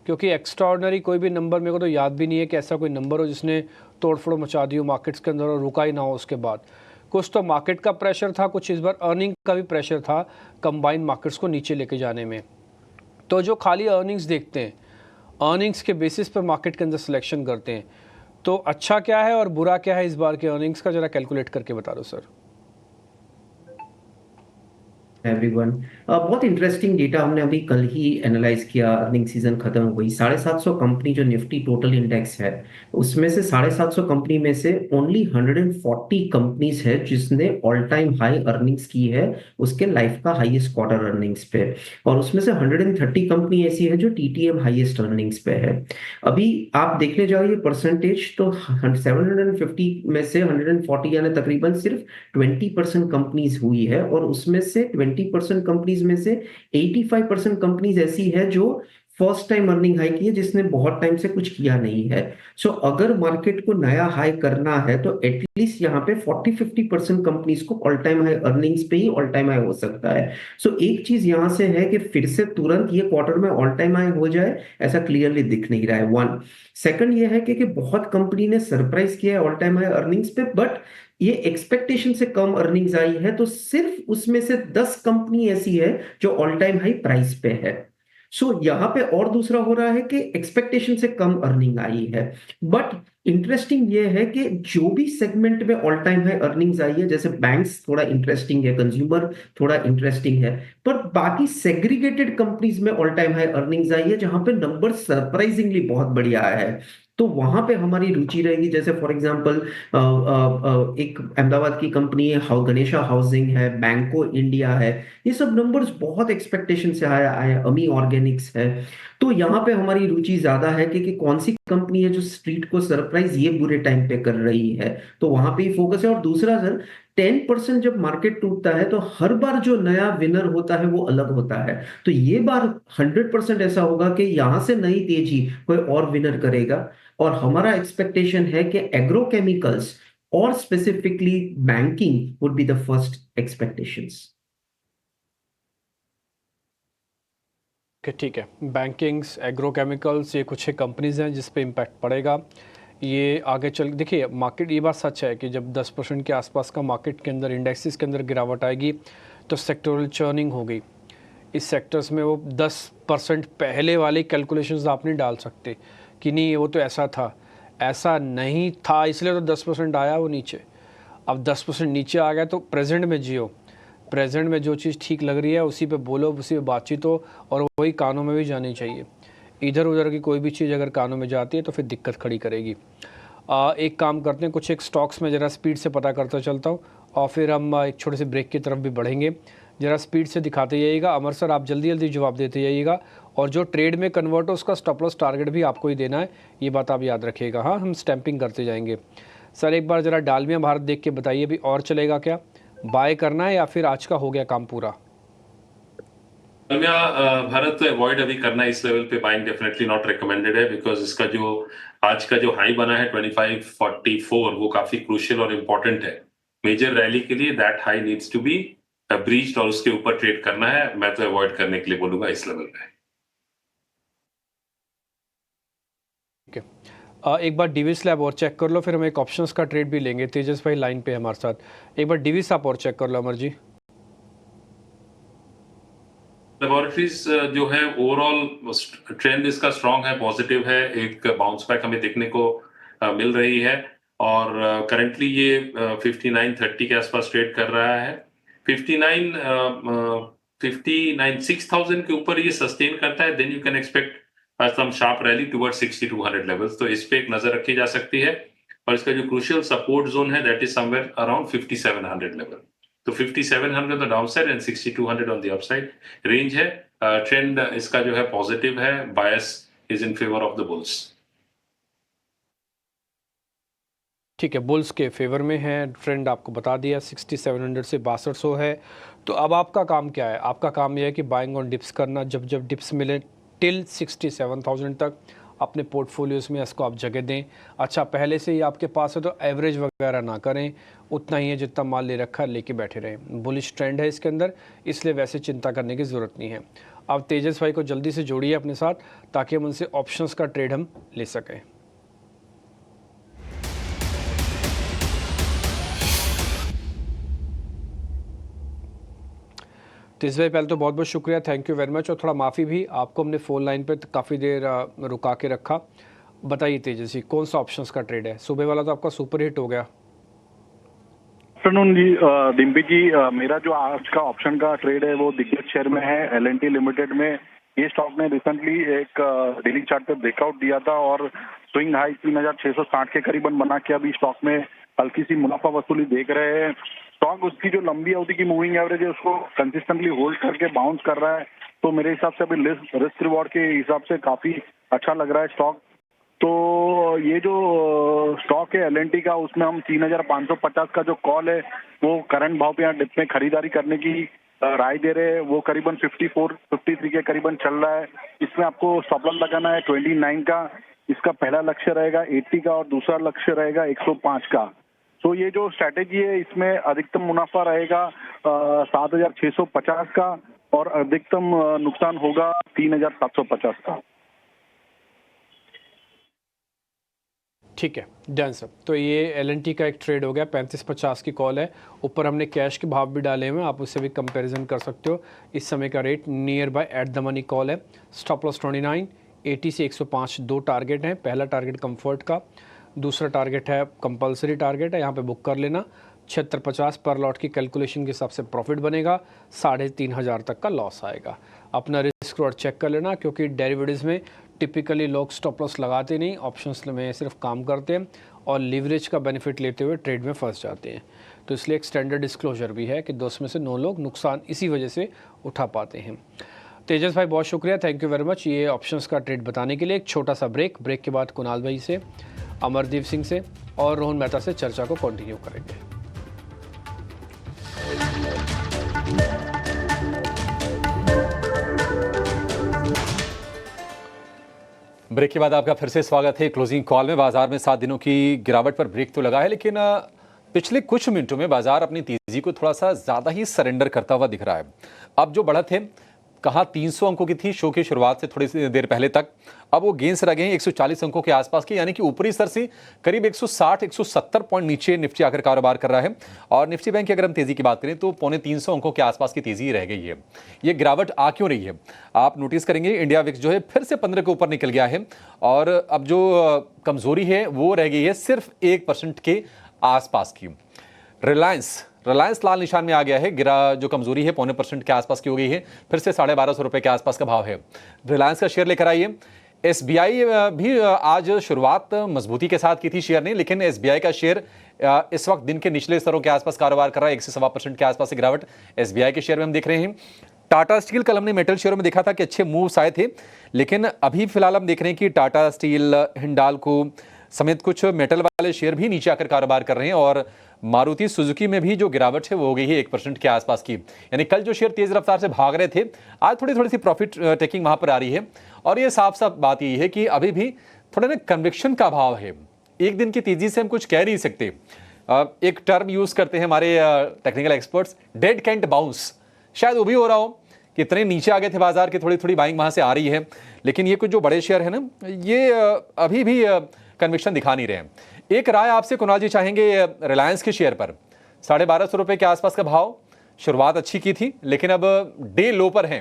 क्योंकि एक्स्ट्राऑर्डिनरी कोई भी नंबर मेरे को तो याद भी नहीं है कि ऐसा कोई नंबर हो जिसने तोड़फोड़ मचा दी हो मार्केट्स के अंदर और रुका ही ना हो उसके बाद। कुछ तो मार्केट का प्रेशर था, कुछ इस बार अर्निंग का भी प्रेशर था कंबाइंड मार्केट्स को नीचे लेके जाने में। तो जो खाली अर्निंग्स देखते हैं, अर्निंग्स के बेसिस पर मार्केट के अंदर सिलेक्शन करते हैं, तो अच्छा क्या है और बुरा क्या है इस बार के अर्निंग्स का, जरा कैलकुलेट करके बता दो सर। एवरीवन, बहुत इंटरेस्टिंग डेटा हमने अभी कल ही एनालाइज किया। अर्निंग सीजन खत्म हो गई, 750 कंपनी जो निफ्टी टोटल इंडेक्स है उसमें से 750 कंपनी में से ओनली 140 कंपनीज है जिसने ऑल टाइम हाई अर्निंग्स की है उसके लाइफ का हाईएस्ट क्वार्टर अर्निंग्स पे, और उसमें से 130 कंपनी ऐसी है जो टीटीएम हाईएस्ट अर्निंग्स पे है। अभी आप देखने जाओ ये परसेंटेज, तो 750 में से 140 यानी तकरीबन सिर्फ 20% कंपनीज हुई है, और उसमें से 20% कंपनीज में से 85% कंपनीज ऐसी है जो फर्स्ट टाइम अर्निंग हाई की है जिसने बहुत टाइम से कुछ किया नहीं है। सो अगर मार्केट को नया हाई करना है तो एटलीस्ट यहाँ पे 40-50% कंपनीज को ऑल टाइम हाई अर्निंग्स पे ही ऑल टाइम हाई हो सकता है। सो एक चीज यहाँ से है कि फिर से तुरंत ये क्वार्टर में ऑल टाइम हाई हो जाए, ऐसा क्लियरली दिख नहीं रहा है। वन सेकंड ये है कि बहुत कंपनी ने सरप्राइज किया है ऑल टाइम हाई अर्निंग्स पे, बट ये एक्सपेक्टेशन से कम अर्निंग्स आई है, तो सिर्फ उसमें से 10 कंपनी ऐसी है जो ऑल टाइम हाई प्राइस पे है। सो यहाँ पे और दूसरा हो रहा है कि एक्सपेक्टेशन से कम अर्निंग आई है। बट इंटरेस्टिंग ये है कि जो भी सेगमेंट में ऑल टाइम हाई अर्निंग्स आई है, जैसे बैंक्स थोड़ा इंटरेस्टिंग है, कंज्यूमर थोड़ा इंटरेस्टिंग है, पर बाकी सेग्रीगेटेड कंपनीज में ऑल टाइम हाई अर्निंग्स आई है जहां पे नंबर सरप्राइजिंगली बहुत बढ़िया आया है। तो वहां पे हमारी रुचि रहेगी। जैसे फॉर एग्जांपल एक अहमदाबाद की कंपनी है, गणेशा हाउसिंग है, बैंको इंडिया है, ये सब नंबर्स बहुत एक्सपेक्टेशन से आया आया अमी ऑर्गेनिक्स है। तो यहाँ पे हमारी रुचि ज्यादा है कि कौन सी कंपनी है जो स्ट्रीट को सरप्राइज ये बुरे टाइम पे कर रही है, तो वहां पे ही फोकस है। और दूसरा सर, 10% जब मार्केट टूटता है तो हर बार जो नया विनर होता है वो अलग होता है। तो ये बार 100% ऐसा होगा कि यहां से नई तेजी कोई और विनर करेगा। और हमारा एक्सपेक्टेशन है कि एग्रोकेमिकल्स और specifically banking would be the first expectations. ठीक है, बैंकिंग्स, एग्रोकेमिकल्स, ये कुछ कंपनीज हैं जिस पे इम्पैक्ट पड़ेगा। ये आगे चल देखिए, मार्केट, ये बात सच है कि जब 10% के आसपास का मार्केट के अंदर इंडेक्सेस के अंदर गिरावट आएगी तो सेक्टोरल चर्निंग हो गई। इस सेक्टर्स में वो 10% पहले वाली कैलकुलेशंस आप नहीं डाल सकते कि नहीं वो तो ऐसा था, ऐसा नहीं था, इसलिए तो 10% आया वो नीचे। अब 10% नीचे आ गया तो प्रेजेंट में जियो, प्रेजेंट में जो चीज़ ठीक लग रही है उसी पे बोलो, उसी पे बातचीत हो, और वही कानों में भी जानी चाहिए। इधर उधर की कोई भी चीज़ अगर कानों में जाती है तो फिर दिक्कत खड़ी करेगी। एक काम करते हैं, कुछ एक स्टॉक्स में ज़रा स्पीड से पता करता चलता हूँ और फिर हम एक छोटे से ब्रेक की तरफ भी बढ़ेंगे। ज़रा स्पीड से दिखाते जाइएगा। अमर सर, आप जल्दी जल्दी जवाब देते जाइएगा, और जो ट्रेड में कन्वर्ट हो उसका स्टॉप लॉस टारगेट भी आपको ही देना है, ये बात आप याद रखिएगा। हाँ, हम स्टैंपिंग करते जाएंगे। सर एक बार ज़रा डालमिया भारत देख के बताइए, भी और चलेगा क्या, बाय करना है या फिर आज का हो गया काम पूरा? डालमिया भारत तो अवॉइड अभी करना, इस लेवल पे बाइंग डेफिनेटली नॉट रिकमेंडेड है, बिकॉज इसका जो आज का जो हाई बना है 2544 वो काफी क्रूशियल और इम्पोर्टेंट है मेजर रैली के लिए। That high needs to be breached और उसके ऊपर ट्रेड करना है। मैं तो अवॉइड करने के लिए बोलूंगा इस लेवल पे। ठीक है, एक बार डिविस लैब और चेक कर लो, फिर हम एक ऑप्शंस का ट्रेड भी लेंगे। तेजस भाई लाइन पे है हमारे साथ, एक बार डिविस आप और चेक कर लो अमर जी। लेबोरेटरीज जो है ओवरऑल ट्रेंड इसका स्ट्रांग है, पॉजिटिव है, एक बाउंस बैक हमें देखने को मिल रही है। और करंटली ये 5930 के आसपास ट्रेड कर रहा है। 59,6000 के ऊपर ये सस्टेन करता है, then you can expect some sharp rally towards 6200 levels. तो इस पे एक नजर रखी जा सकती है। और इसका जो क्रूशियल सपोर्ट जोन है that is somewhere around 5700 level. तो 5700 on the downside and 6200 on the upside range है। ट्रेंड इसका जो है पॉजिटिव है, बायस is in favour of the bulls. ठीक है, बुल्स के फेवर में है, ट्रेंड आपको बता दिया 6700 से 6200 है। तो अब आपका काम क्या है? आपका काम यह है कि बाइंग ऑन डिप्स करना, जब जब डिप्स मिले टिल 67,000 तक अपने पोर्टफोलियोज में इसको आप जगह दें। अच्छा, पहले से ही आपके पास है तो एवरेज वगैरह ना करें, उतना ही है जितना माल ले रखा है लेके बैठे रहें। बुलिश ट्रेंड है इसके अंदर, इसलिए वैसे चिंता करने की ज़रूरत नहीं है। अब तेजस भाई को जल्दी से जोड़िए अपने साथ ताकि हम उनसे ऑप्शंस का ट्रेड हम ले सकें। तेज भाई, पहले तो बहुत बहुत शुक्रिया, थैंक यू वेरी मच। और थोड़ा माफ़ी भी, आपको हमने फ़ोन लाइन पे काफ़ी देर रुका के रखा। बताइए तेजस जी, कौन सा ऑप्शंस का ट्रेड है? सुबह वाला तो आपका सुपर हिट हो गया। आफ्टरनून जी, डिम्पी जी, मेरा जो आज का ऑप्शन का ट्रेड है वो दिग्गज शेयर में है, L&T लिमिटेड में। ये स्टॉक ने रिसेंटली एक डेली चार्ट पे ब्रेकआउट दिया था और स्विंग हाई 3660 के करीबन बना के अभी स्टॉक में हल्की सी मुनाफा वसूली देख रहे हैं। स्टॉक उसकी जो लंबी अवधि की मूविंग एवरेज है उसको कंसिस्टेंटली होल्ड करके बाउंस कर रहा है। तो मेरे हिसाब से अभी रिस्क रिवॉर्ड के हिसाब से काफी अच्छा लग रहा है स्टॉक। तो ये जो स्टॉक है L&T का, उसमें हम 3550 का जो कॉल है वो करंट भाव पे यहाँ डिप में खरीदारी करने की राय दे रहे हैं वो करीबन 53 के करीबन चल रहा है। इसमें आपको स्टॉप लॉस लगाना है 29 का। इसका पहला लक्ष्य रहेगा 80 का और दूसरा लक्ष्य रहेगा 105 का। तो ये जो स्ट्रैटेजी है इसमें अधिकतम मुनाफा रहेगा 7,650 का और अधिकतम नुकसान होगा 3,750 का। ठीक है, डन सर। तो ये एल&टी का एक ट्रेड हो गया, 35.50 की कॉल है। ऊपर हमने कैश के भाव भी डाले हुए हैं, आप उससे भी कंपैरिजन कर सकते हो। इस समय का rate near by at the money call है। स्टॉप लॉस 29, 80 से 105 दो टारगेट हैं। पहला टारगेट कंफर्ट का, दूसरा टारगेट है कंपलसरी टारगेट है, यहाँ पे बुक कर लेना। 76.50 पर लॉट की कैलकुलेशन के हिसाब से प्रॉफिट बनेगा, 3,500 तक का लॉस आएगा। अपना रिस्क रोड चेक कर लेना, क्योंकि डेरिवेटिव्स में टिपिकली लोग स्टॉप लॉस लगाते नहीं, ऑप्शंस में सिर्फ काम करते हैं और लीवरेज का बेनिफिट लेते हुए ट्रेड में फंस जाते हैं। तो इसलिए एक स्टैंडर्ड डिस्क्लोजर भी है कि 10 में से 9 लोग नुकसान इसी वजह से उठा पाते हैं। तेजस भाई बहुत शुक्रिया, थैंक यू वेरी मच ये ऑप्शंस का ट्रेड बताने के लिए। एक छोटा सा ब्रेक के बाद कुणाल भाई से, अमरदीप सिंह से और रोहन मेहता से चर्चा को कंटिन्यू करेंगे। ब्रेक के बाद आपका फिर से स्वागत है। क्लोजिंग कॉल में बाजार में 7 दिनों की गिरावट पर ब्रेक तो लगा है, लेकिन पिछले कुछ मिनटों में बाजार अपनी तेजी को थोड़ा सा ज्यादा ही सरेंडर करता हुआ दिख रहा है। अब जो बढ़त है कहाँ 300 अंकों की थी शो की शुरुआत से थोड़ी सी देर पहले तक, अब वो गेंस रह गए हैं 140 अंकों के आसपास की, यानी कि ऊपरी स्तर से करीब 160-170 पॉइंट नीचे निफ्टी आकर कारोबार कर रहा है। और निफ्टी बैंक की अगर हम तेजी की बात करें तो 325 अंकों के आसपास की तेजी रह गई है। ये गिरावट आ क्यों रही है आप नोटिस करेंगे, इंडिया विक्स जो है फिर से 15 के ऊपर निकल गया है और अब जो कमजोरी है वो रह गई है सिर्फ 1% के आसपास की। रिलायंस लाल निशान में आ गया है, गिरा जो कमजोरी है 0.25% के आसपास की हो गई है, फिर से 1250 रुपए के आसपास का भाव है। रिलायंस का शेयर लेकर आइए। एसबीआई भी आज शुरुआत मजबूती के साथ की थी शेयर ने, लेकिन एसबीआई का शेयर इस वक्त दिन के निचले स्तरों के आसपास कारोबार कर रहा है। 1 से 1.25% के आसपास की गिरावट एसबीआई के शेयर में हम देख रहे हैं। टाटा स्टील कल हमने मेटल शेयरों में देखा था कि अच्छे मूव्स आए थे, लेकिन अभी फिलहाल हम देख रहे हैं कि टाटा स्टील, हिंडाल्को समेत कुछ मेटल वाले शेयर भी नीचे आकर कारोबार कर रहे हैं और मारुति सुजुकी में भी जो गिरावट है वो हो गई है 1% के आसपास की। यानी कल जो शेयर तेज रफ्तार से भाग रहे थे, आज थोड़ी सी प्रॉफिट टेकिंग वहां पर आ रही है। और ये साफ साफ बात यही है कि अभी भी थोड़ा ना कन्विक्शन का अभाव है। एक दिन की तेजी से हम कुछ कह नहीं सकते। एक टर्म यूज करते हैं हमारे technical experts, dead cat bounce. शायद वो भी हो रहा हो कि इतने नीचे आ गए थे बाजार के, थोड़ी बाइंग वहां से आ रही है, लेकिन ये कुछ जो बड़े शेयर है ना, ये अभी भी कन्विक्शन दिखा नहीं रहे हैं। एक राय आपसे कुणाल जी चाहेंगे रिलायंस के शेयर पर, 1250 रुपए के आसपास का भाव, शुरुआत अच्छी की थी लेकिन अब डे लो पर है,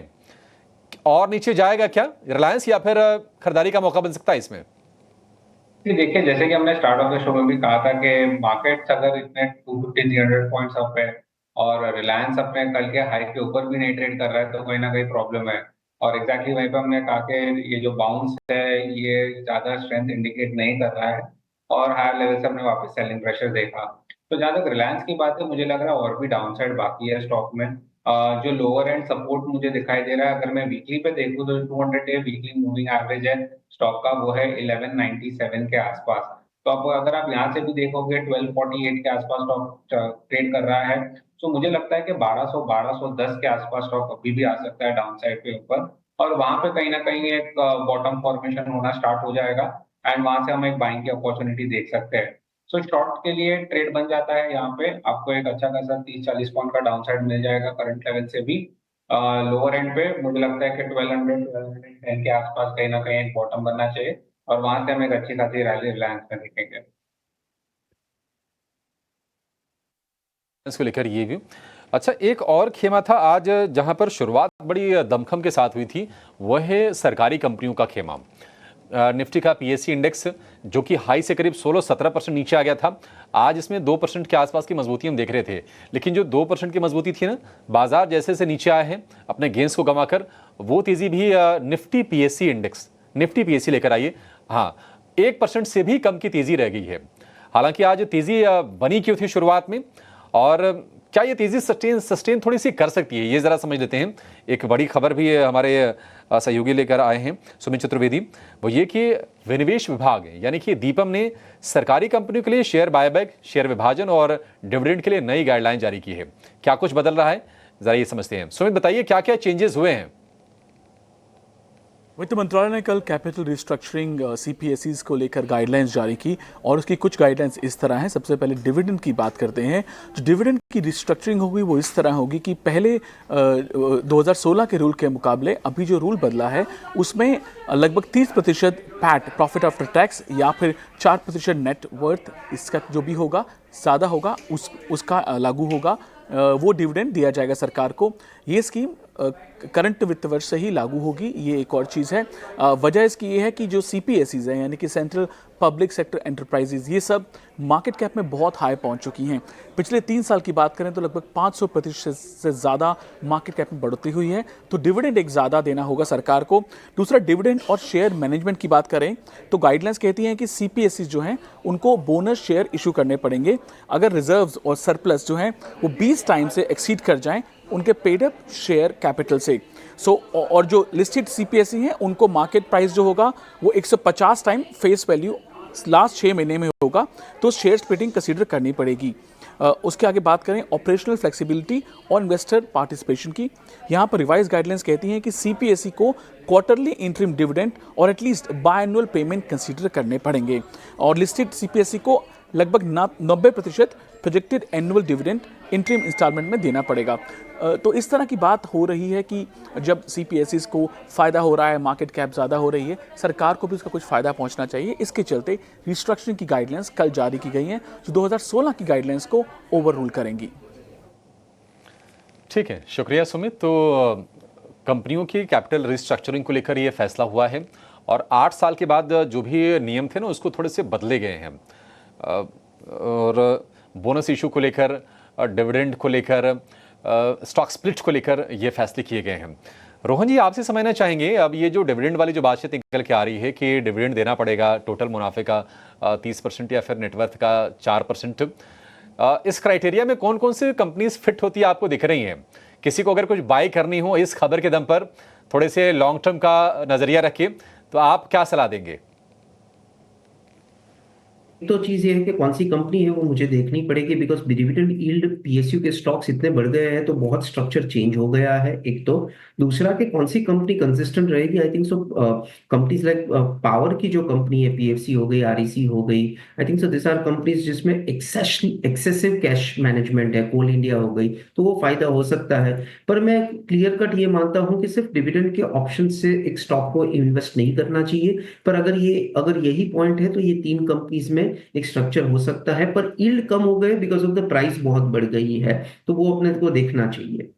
और नीचे जाएगा क्या रिलायंस या फिर खरीदारी का मौका बन सकता है इसमें? देखिए, जैसे कि हमने स्टार्ट ऑफ द शो में भी कहा था कि मार्केट्स अगर इतने 250-300 पॉइंट्स अप है और रिलायंस अपने कल के हाई के ऊपर भी नहीं ट्रेड कर रहा है तो कहीं ना कहीं प्रॉब्लम है। और एग्जैक्टली वहीं पे हमने कहा कि ये जो बाउंस है ये ज्यादा स्ट्रेंथ इंडिकेट नहीं कर रहा है और हायर लेवल से हमने वापस सेलिंग प्रेशर देखा। तो जहां तक रिलायंस की बात है, मुझे लग रहा है और भी डाउनसाइड बाकी है स्टॉक में। जो लोअर एंड सपोर्ट मुझे दिखाई दे रहा है, अगर मैं वीकली पे देखूं तो 200 डे वीकली मूविंग एवरेज है स्टॉक का, वो है 1197 के आसपास। तो अब अगर आप यहाँ से भी देखोगे 1248 के आसपास स्टॉक ट्रेड कर रहा है, तो मुझे लगता है कि 1210 के आसपास स्टॉक अभी भी आ सकता है डाउन साइड पे ऊपर, और वहां पे कहीं ना कहीं एक बॉटम फॉर्मेशन होना स्टार्ट हो जाएगा एंड वहां से हम एक बाइंग की अपॉर्चुनिटी देख सकते हैं। सो शॉर्ट के लिए ट्रेड बन जाता है यहाँ पे, आपको एक अच्छा खासा 30-40 पॉइंट का डाउन साइड मिल जाएगा करंट लेवल से भी। लोअर एंड पे मुझे लगता है कि 1200-1210 के आसपास कहीं ना कहीं एक बॉटम बनना चाहिए और वहां से हम एक अच्छी खासी रैली रिलायंस में देखेंगे। इसको लेकर ये व्यू। अच्छा, एक और खेमा था आज जहां पर शुरुआत बड़ी दमखम के साथ हुई थी, वह है सरकारी कंपनियों का खेमा। निफ्टी का पीएससी इंडेक्स जो कि हाई से करीब 16-17% नीचे आ गया था, आज इसमें 2% के आसपास की मजबूती हम देख रहे थे। लेकिन जो 2% की मजबूती थी ना, बाजार जैसे से नीचे आए हैं अपने गेंस को गंवाकर, वो तेजी भी Nifty PSC index, Nifty PSC लेकर आइए, हाँ 1% से भी कम की तेजी रह गई है। हालांकि आज तेजी बनी क्यों थी शुरुआत में, और क्या ये तेजी सस्टेन थोड़ी सी कर सकती है, ये जरा समझ लेते हैं। एक बड़ी खबर भी हमारे सहयोगी लेकर आए हैं सुमित चतुर्वेदी, वो ये कि विनिवेश विभाग यानी कि दीपम ने सरकारी कंपनियों के लिए शेयर बायबैक, शेयर विभाजन और डिविडेंड के लिए नई गाइडलाइन जारी की है। क्या कुछ बदल रहा है, जरा ये समझते हैं। सुमित बताइए क्या क्या चेंजेस हुए हैं। वित्त मंत्रालय ने कल कैपिटल रिस्ट्रक्चरिंग सीपीएसईज को लेकर गाइडलाइंस जारी की और उसकी कुछ गाइडलाइंस इस तरह हैं। सबसे पहले डिविडेंड की बात करते हैं। जो डिविडेंड की रिस्ट्रक्चरिंग होगी वो इस तरह होगी कि पहले 2016 के रूल के मुकाबले अभी जो रूल बदला है उसमें लगभग 30% पैट प्रॉफिट आफ्टर टैक्स या फिर 4% नेट वर्थ इसका जो भी होगा ज़्यादा होगा उसका लागू होगा, वो डिविडेंड दिया जाएगा सरकार को। ये स्कीम करंट वित्त वर्ष से ही लागू होगी, ये एक और चीज़ है। वजह इसकी ये है कि जो सीपीएसईज हैं यानी कि सेंट्रल पब्लिक सेक्टर एंटरप्राइजेज, ये सब मार्केट कैप में बहुत हाई पहुंच चुकी हैं। पिछले 3 साल की बात करें तो लगभग 500% से ज़्यादा मार्केट कैप में बढ़ोतरी हुई है, तो डिविडेंड एक ज़्यादा देना होगा सरकार को। दूसरा, डिविडेंड और शेयर मैनेजमेंट की बात करें तो गाइडलाइंस कहती हैं कि सीपीएसईज जो हैं उनको बोनस शेयर इशू करने पड़ेंगे अगर रिजर्व्स और सरप्लस जो हैं वो 20 टाइम से एक्सीड कर जाएं उनके पेड अप शेयर कैपिटल से। और जो लिस्टेड सीपीएसई हैं उनको मार्केट प्राइस जो होगा वो 150 टाइम फेस वैल्यू लास्ट 6 महीने में होगा, तो शेयर स्प्लिटिंग कंसीडर करनी पड़ेगी। उसके आगे बात करें ऑपरेशनल फ्लेक्सिबिलिटी और इन्वेस्टर पार्टिसिपेशन की। यहाँ पर रिवाइज गाइडलाइंस कहती हैं कि सीपीएसई को क्वार्टरली इंटरिम डिविडेंड और एटलीस्ट बायएनुअल पेमेंट कंसीडर करने पड़ेंगे और लिस्टेड सीपीएसई को लगभग 90% projected annual dividend interim instalment में देना पड़ेगा। तो इस तरह की बात हो रही है कि जब सीपीएसईज को फ़ायदा हो रहा है, मार्केट कैप ज़्यादा हो रही है, सरकार को भी उसका कुछ फ़ायदा पहुंचना चाहिए। इसके चलते रिस्ट्रक्चरिंग की गाइडलाइंस कल जारी की गई हैं जो 2016 की गाइडलाइंस को ओवररूल करेंगी। ठीक है, शुक्रिया सुमित। तो कंपनियों की कैपिटल रिस्ट्रक्चरिंग को लेकर ये फैसला हुआ है और 8 साल के बाद जो भी नियम थे ना उसको थोड़े से बदले गए हैं और बोनस इशू को लेकर, डिविडेंड को लेकर, स्टॉक स्प्लिट को लेकर ये फैसले किए गए हैं। रोहन जी, आपसे समझना चाहेंगे अब ये जो डिविडेंड वाली जो बातचीत निकल के आ रही है कि डिविडेंड देना पड़ेगा टोटल मुनाफे का 30% या फिर नेटवर्थ का 4%, इस क्राइटेरिया में कौन कौन सी कंपनीज फिट होती है आपको दिख रही हैं? किसी को अगर कुछ बाई करनी हो इस खबर के दम पर, थोड़े से लॉन्ग टर्म का नजरिया रखिए, तो आप क्या सलाह देंगे? तो चीज ये है कि कौन सी कंपनी है वो मुझे देखनी पड़ेगी, बिकॉज डिविडेंड यील्ड पीएसयू के स्टॉक्स इतने बढ़ गए हैं तो बहुत स्ट्रक्चर चेंज हो गया है एक तो। दूसरा कि कौन सी कंपनी कंसिस्टेंट रहेगी। आई थिंक सो कंपनीज लाइक पावर की जो कंपनी है, पीएफसी हो गई, आरईसी हो गई, I think so this are companies जिसमें एक्सेसिव कैश मैनेजमेंट है, कोल इंडिया हो गई, तो वो फायदा हो सकता है। पर मैं क्लियर कट ये मानता हूं कि सिर्फ डिविडेंड के ऑप्शन से एक स्टॉक को इन्वेस्ट नहीं करना चाहिए। पर अगर यही पॉइंट है तो ये 3 कंपनीज में एक स्ट्रक्चर हो सकता है, पर यील्ड कम हो गए बिकॉज ऑफ द प्राइस बहुत बढ़ गई है, तो वो अपने को देखना चाहिए।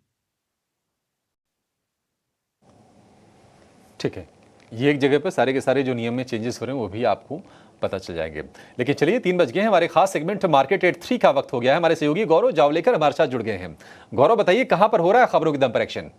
ठीक है, ये एक जगह पर सारे के सारे जो नियम में चेंजेस हो रहे हैं वो भी आपको पता चल जाएंगे। लेकिन चलिए 3 बज गए हैं, हमारे खास सेगमेंट मार्केट एट 3 का वक्त हो गया है। हमारे सहयोगी गौरव जावलेकर हमारे साथ जुड़ गए हैं। गौरव, बताइए कहां पर हो रहा है खबरों के दम पर एक्शन?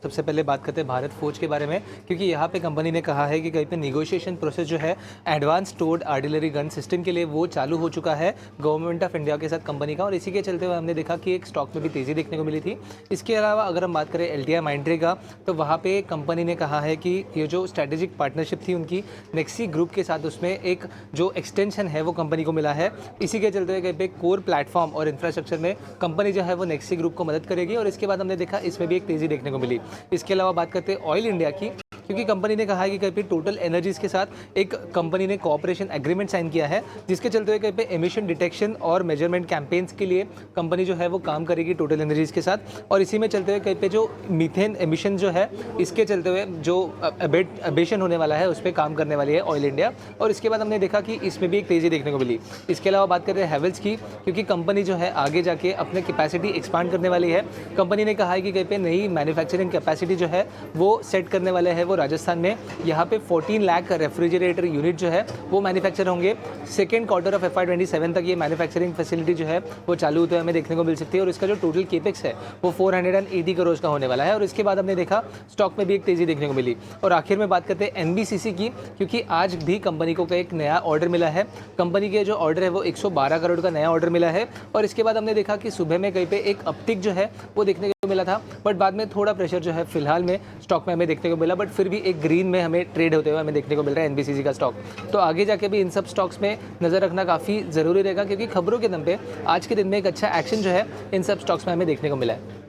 सबसे पहले बात करते हैं भारत फोर्ज के बारे में, क्योंकि यहाँ पे कंपनी ने कहा है कि कहीं पे निगोशिएशन प्रोसेस जो है एडवांस टोर्ड आर्टिलरी गन सिस्टम के लिए वो चालू हो चुका है गवर्नमेंट ऑफ इंडिया के साथ कंपनी का, और इसी के चलते हुए हमने देखा कि एक स्टॉक में भी तेज़ी देखने को मिली थी। इसके अलावा अगर हम बात करें एलटीआई माइंड्री का, तो वहाँ पर कंपनी ने कहा है कि ये जो स्ट्रेटेजिक पार्टनरशिप थी उनकी नेक्सी ग्रुप के साथ, उसमें एक जो एक्सटेंशन है वो कंपनी को मिला है। इसी के चलते हुए कहीं पे कोर प्लेटफॉर्म और इंफ्रास्ट्रक्चर में कंपनी जो है वो नेक्सी ग्रुप को मदद करेगी, और इसके बाद हमने देखा इसमें भी एक तेज़ी देखने को मिली। इसके अलावा बात करते हैं ऑयल इंडिया की, क्योंकि कंपनी ने कहा है कि कहीं पे टोटल एनर्जीज के साथ एक कंपनी ने कोऑपरेशन एग्रीमेंट साइन किया है, जिसके चलते हुए कहीं पे एमिशन डिटेक्शन और मेजरमेंट कैंपेन्स के लिए कंपनी जो है वो काम करेगी टोटल एनर्जीज के साथ। और इसी में चलते हुए कहीं पे जो मीथेन एमिशन जो है इसके चलते हुए जो अबेशन होने वाला है उस पर काम करने वाली है ऑयल इंडिया, और इसके बाद हमने देखा कि इसमें भी एक तेज़ी देखने को मिली। इसके अलावा बात करते हैं हैवेल्स की, क्योंकि कंपनी जो है आगे जाके अपने कैपेसिटी एक्सपांड करने वाली है। कंपनी ने कहा है कि कहीं पे नई मैन्युफैक्चरिंग कैपेसिटी जो है वो सेट करने वाले हैं वो राजस्थान में। यहाँ पे 14 लाख रेफ्रिजरेटर यूनिट जो है वो मैन्युफैक्चर होंगे। सेकेंड क्वार्टर ऑफ FY27 तक ये मैन्युफैक्चरिंग फैसिलिटी जो है वो चालू होते हुए हमें देखने को मिल सकती है, और इसका जो टोटल केपेक्स है वो 480 करोड़ का होने वाला है। और इसके बाद हमने देखा स्टॉक में भी एक तेज़ी देखने को मिली। और आखिर में बात करते हैं NBCC की, क्योंकि आज भी कंपनी को एक नया ऑर्डर मिला है। कंपनी के जो ऑर्डर है वो 112 करोड़ का नया ऑर्डर मिला है, और इसके बाद हमने देखा कि सुबह में कहीं पे एक अपटिक जो है वो देखने को मिला था, बट बाद में थोड़ा प्रेशर जो है फिलहाल में स्टॉक में हमें देखने को मिला। बट फिर फिर भी एक ग्रीन में हमें ट्रेड होते हुए हमें देखने को मिल रहा है एनबीसीसी का स्टॉक। तो आगे जाके भी इन सब स्टॉक्स में नज़र रखना काफ़ी ज़रूरी रहेगा, क्योंकि खबरों के दम पे आज के दिन में एक अच्छा एक्शन जो है इन सब स्टॉक्स में हमें देखने को मिला है।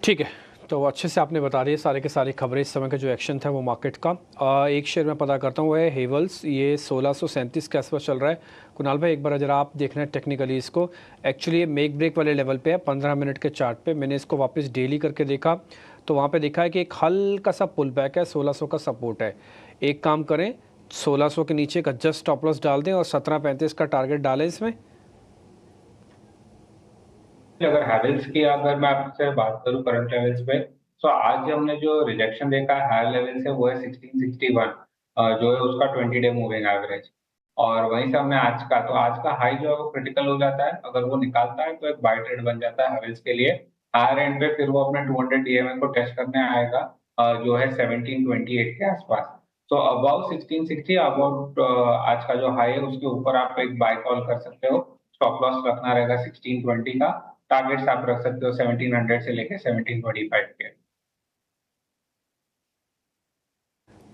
ठीक है, तो अच्छे से आपने बता दिए सारे के सारी खबरें। इस समय का जो एक्शन था वो मार्केट का एक शेयर में पता करता हूँ, वो है हेवल्स। ये 1637 के आसपास चल रहा है। कुणाल भाई एक बार अगर आप देखना है टेक्निकली इसको, एक्चुअली ये मेक ब्रेक वाले लेवल पे है 15 मिनट के चार्ट पे। मैंने इसको वापस डेली करके देखा तो वहाँ पे देखा है कि एक हल्का सा पुल बैक है, 1600 का सपोर्ट है। एक काम करें, 1600 के नीचे का जस्ट स्टॉप लॉस डाल दें और 1735 का टारगेट डालें इसमें। अगर हैवेल्स की अगर मैं आपसे बात करूं करंट लेवल्स पे, तो आज हमने जो रिजेक्शन देखा है हायर लेवल से वो है 1661, जो है उसका 20 डे मूविंग एवरेज। और वहीं से हमने आज का हाई जो है वो क्रिटिकल हो जाता है, अगर वो निकालता है तो एक बाय ट्रेड बन जाता है हैवेल्स के लिए। हायर एंड पे फिर वो अपने 200 ईएमए को टेस्ट करने आएगा, जो है 1728 के आसपास। तो अबाउट 1660 अबाउट आज का जो हाई है उसके ऊपर आप एक बाय कॉल कर सकते हो। स्टॉप लॉस रखना रहेगा 1620 का। टारगेट्स आप रख सकते हो 1700 से लेके 1725 के।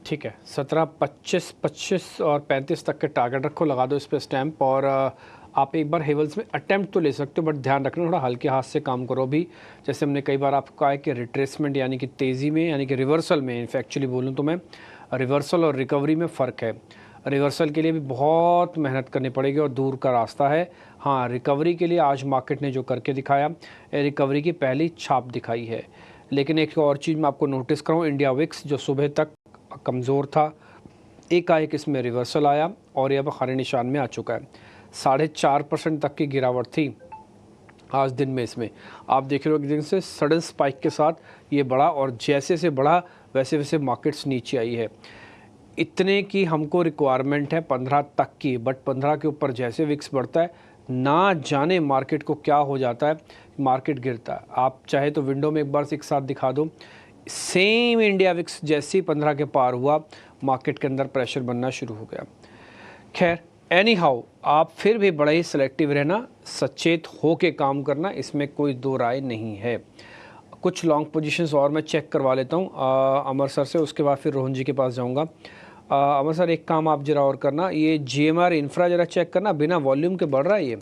ठीक है, 17, 25, 25 और 35 तक के टारगेट रखो, लगा दो इस पर स्टैंप। और आप एक बार हेवल्स में अटेम्प्ट तो ले सकते हो, बट ध्यान रखना थोड़ा हल्के हाथ से काम करो भी। जैसे हमने कई बार आपको कहा है कि रिट्रेसमेंट यानी कि तेज़ी में, यानी कि रिवर्सल में, इनफैक्चुअली बोलूँ तो मैं, रिवर्सल और रिकवरी में फ़र्क है। रिवर्सल के लिए भी बहुत मेहनत करनी पड़ेगी और दूर का रास्ता है। हाँ, रिकवरी के लिए आज मार्केट ने जो करके दिखाया, रिकवरी की पहली छाप दिखाई है। लेकिन एक और चीज़ मैं आपको नोटिस कराऊँ, इंडिया विक्स जो सुबह तक कमज़ोर था, एकाएक इसमें रिवर्सल आया और ये अब हरे निशान में आ चुका है। 4.5% तक की गिरावट थी आज दिन में। इसमें आप देख रहे हो एक दिन से सडन स्पाइक के साथ ये बढ़ा और जैसे से बढ़ा वैसे वैसे मार्केट्स नीचे आई है। इतने की हमको रिक्वायरमेंट है 15 तक की, बट 15 के ऊपर जैसे विक्स बढ़ता है ना जाने मार्केट को क्या हो जाता है, मार्केट गिरता है। आप चाहे तो विंडो में एक बार से एक साथ दिखा दो, सेम इंडिया विक्स जैसे ही 15 के पार हुआ मार्केट के अंदर प्रेशर बनना शुरू हो गया। खैर एनी हाउ, आप फिर भी बड़ा ही सिलेक्टिव रहना, सचेत हो के काम करना, इसमें कोई दो राय नहीं है। कुछ लॉन्ग पोजीशंस और मैं चेक करवा लेता हूँ अमर सर से, उसके बाद फिर रोहन जी के पास जाऊँगा। अमर सर एक काम आप जरा और करना, ये GMR इंफ्रा जरा चेक करना, बिना वॉल्यूम के बढ़ रहा है ये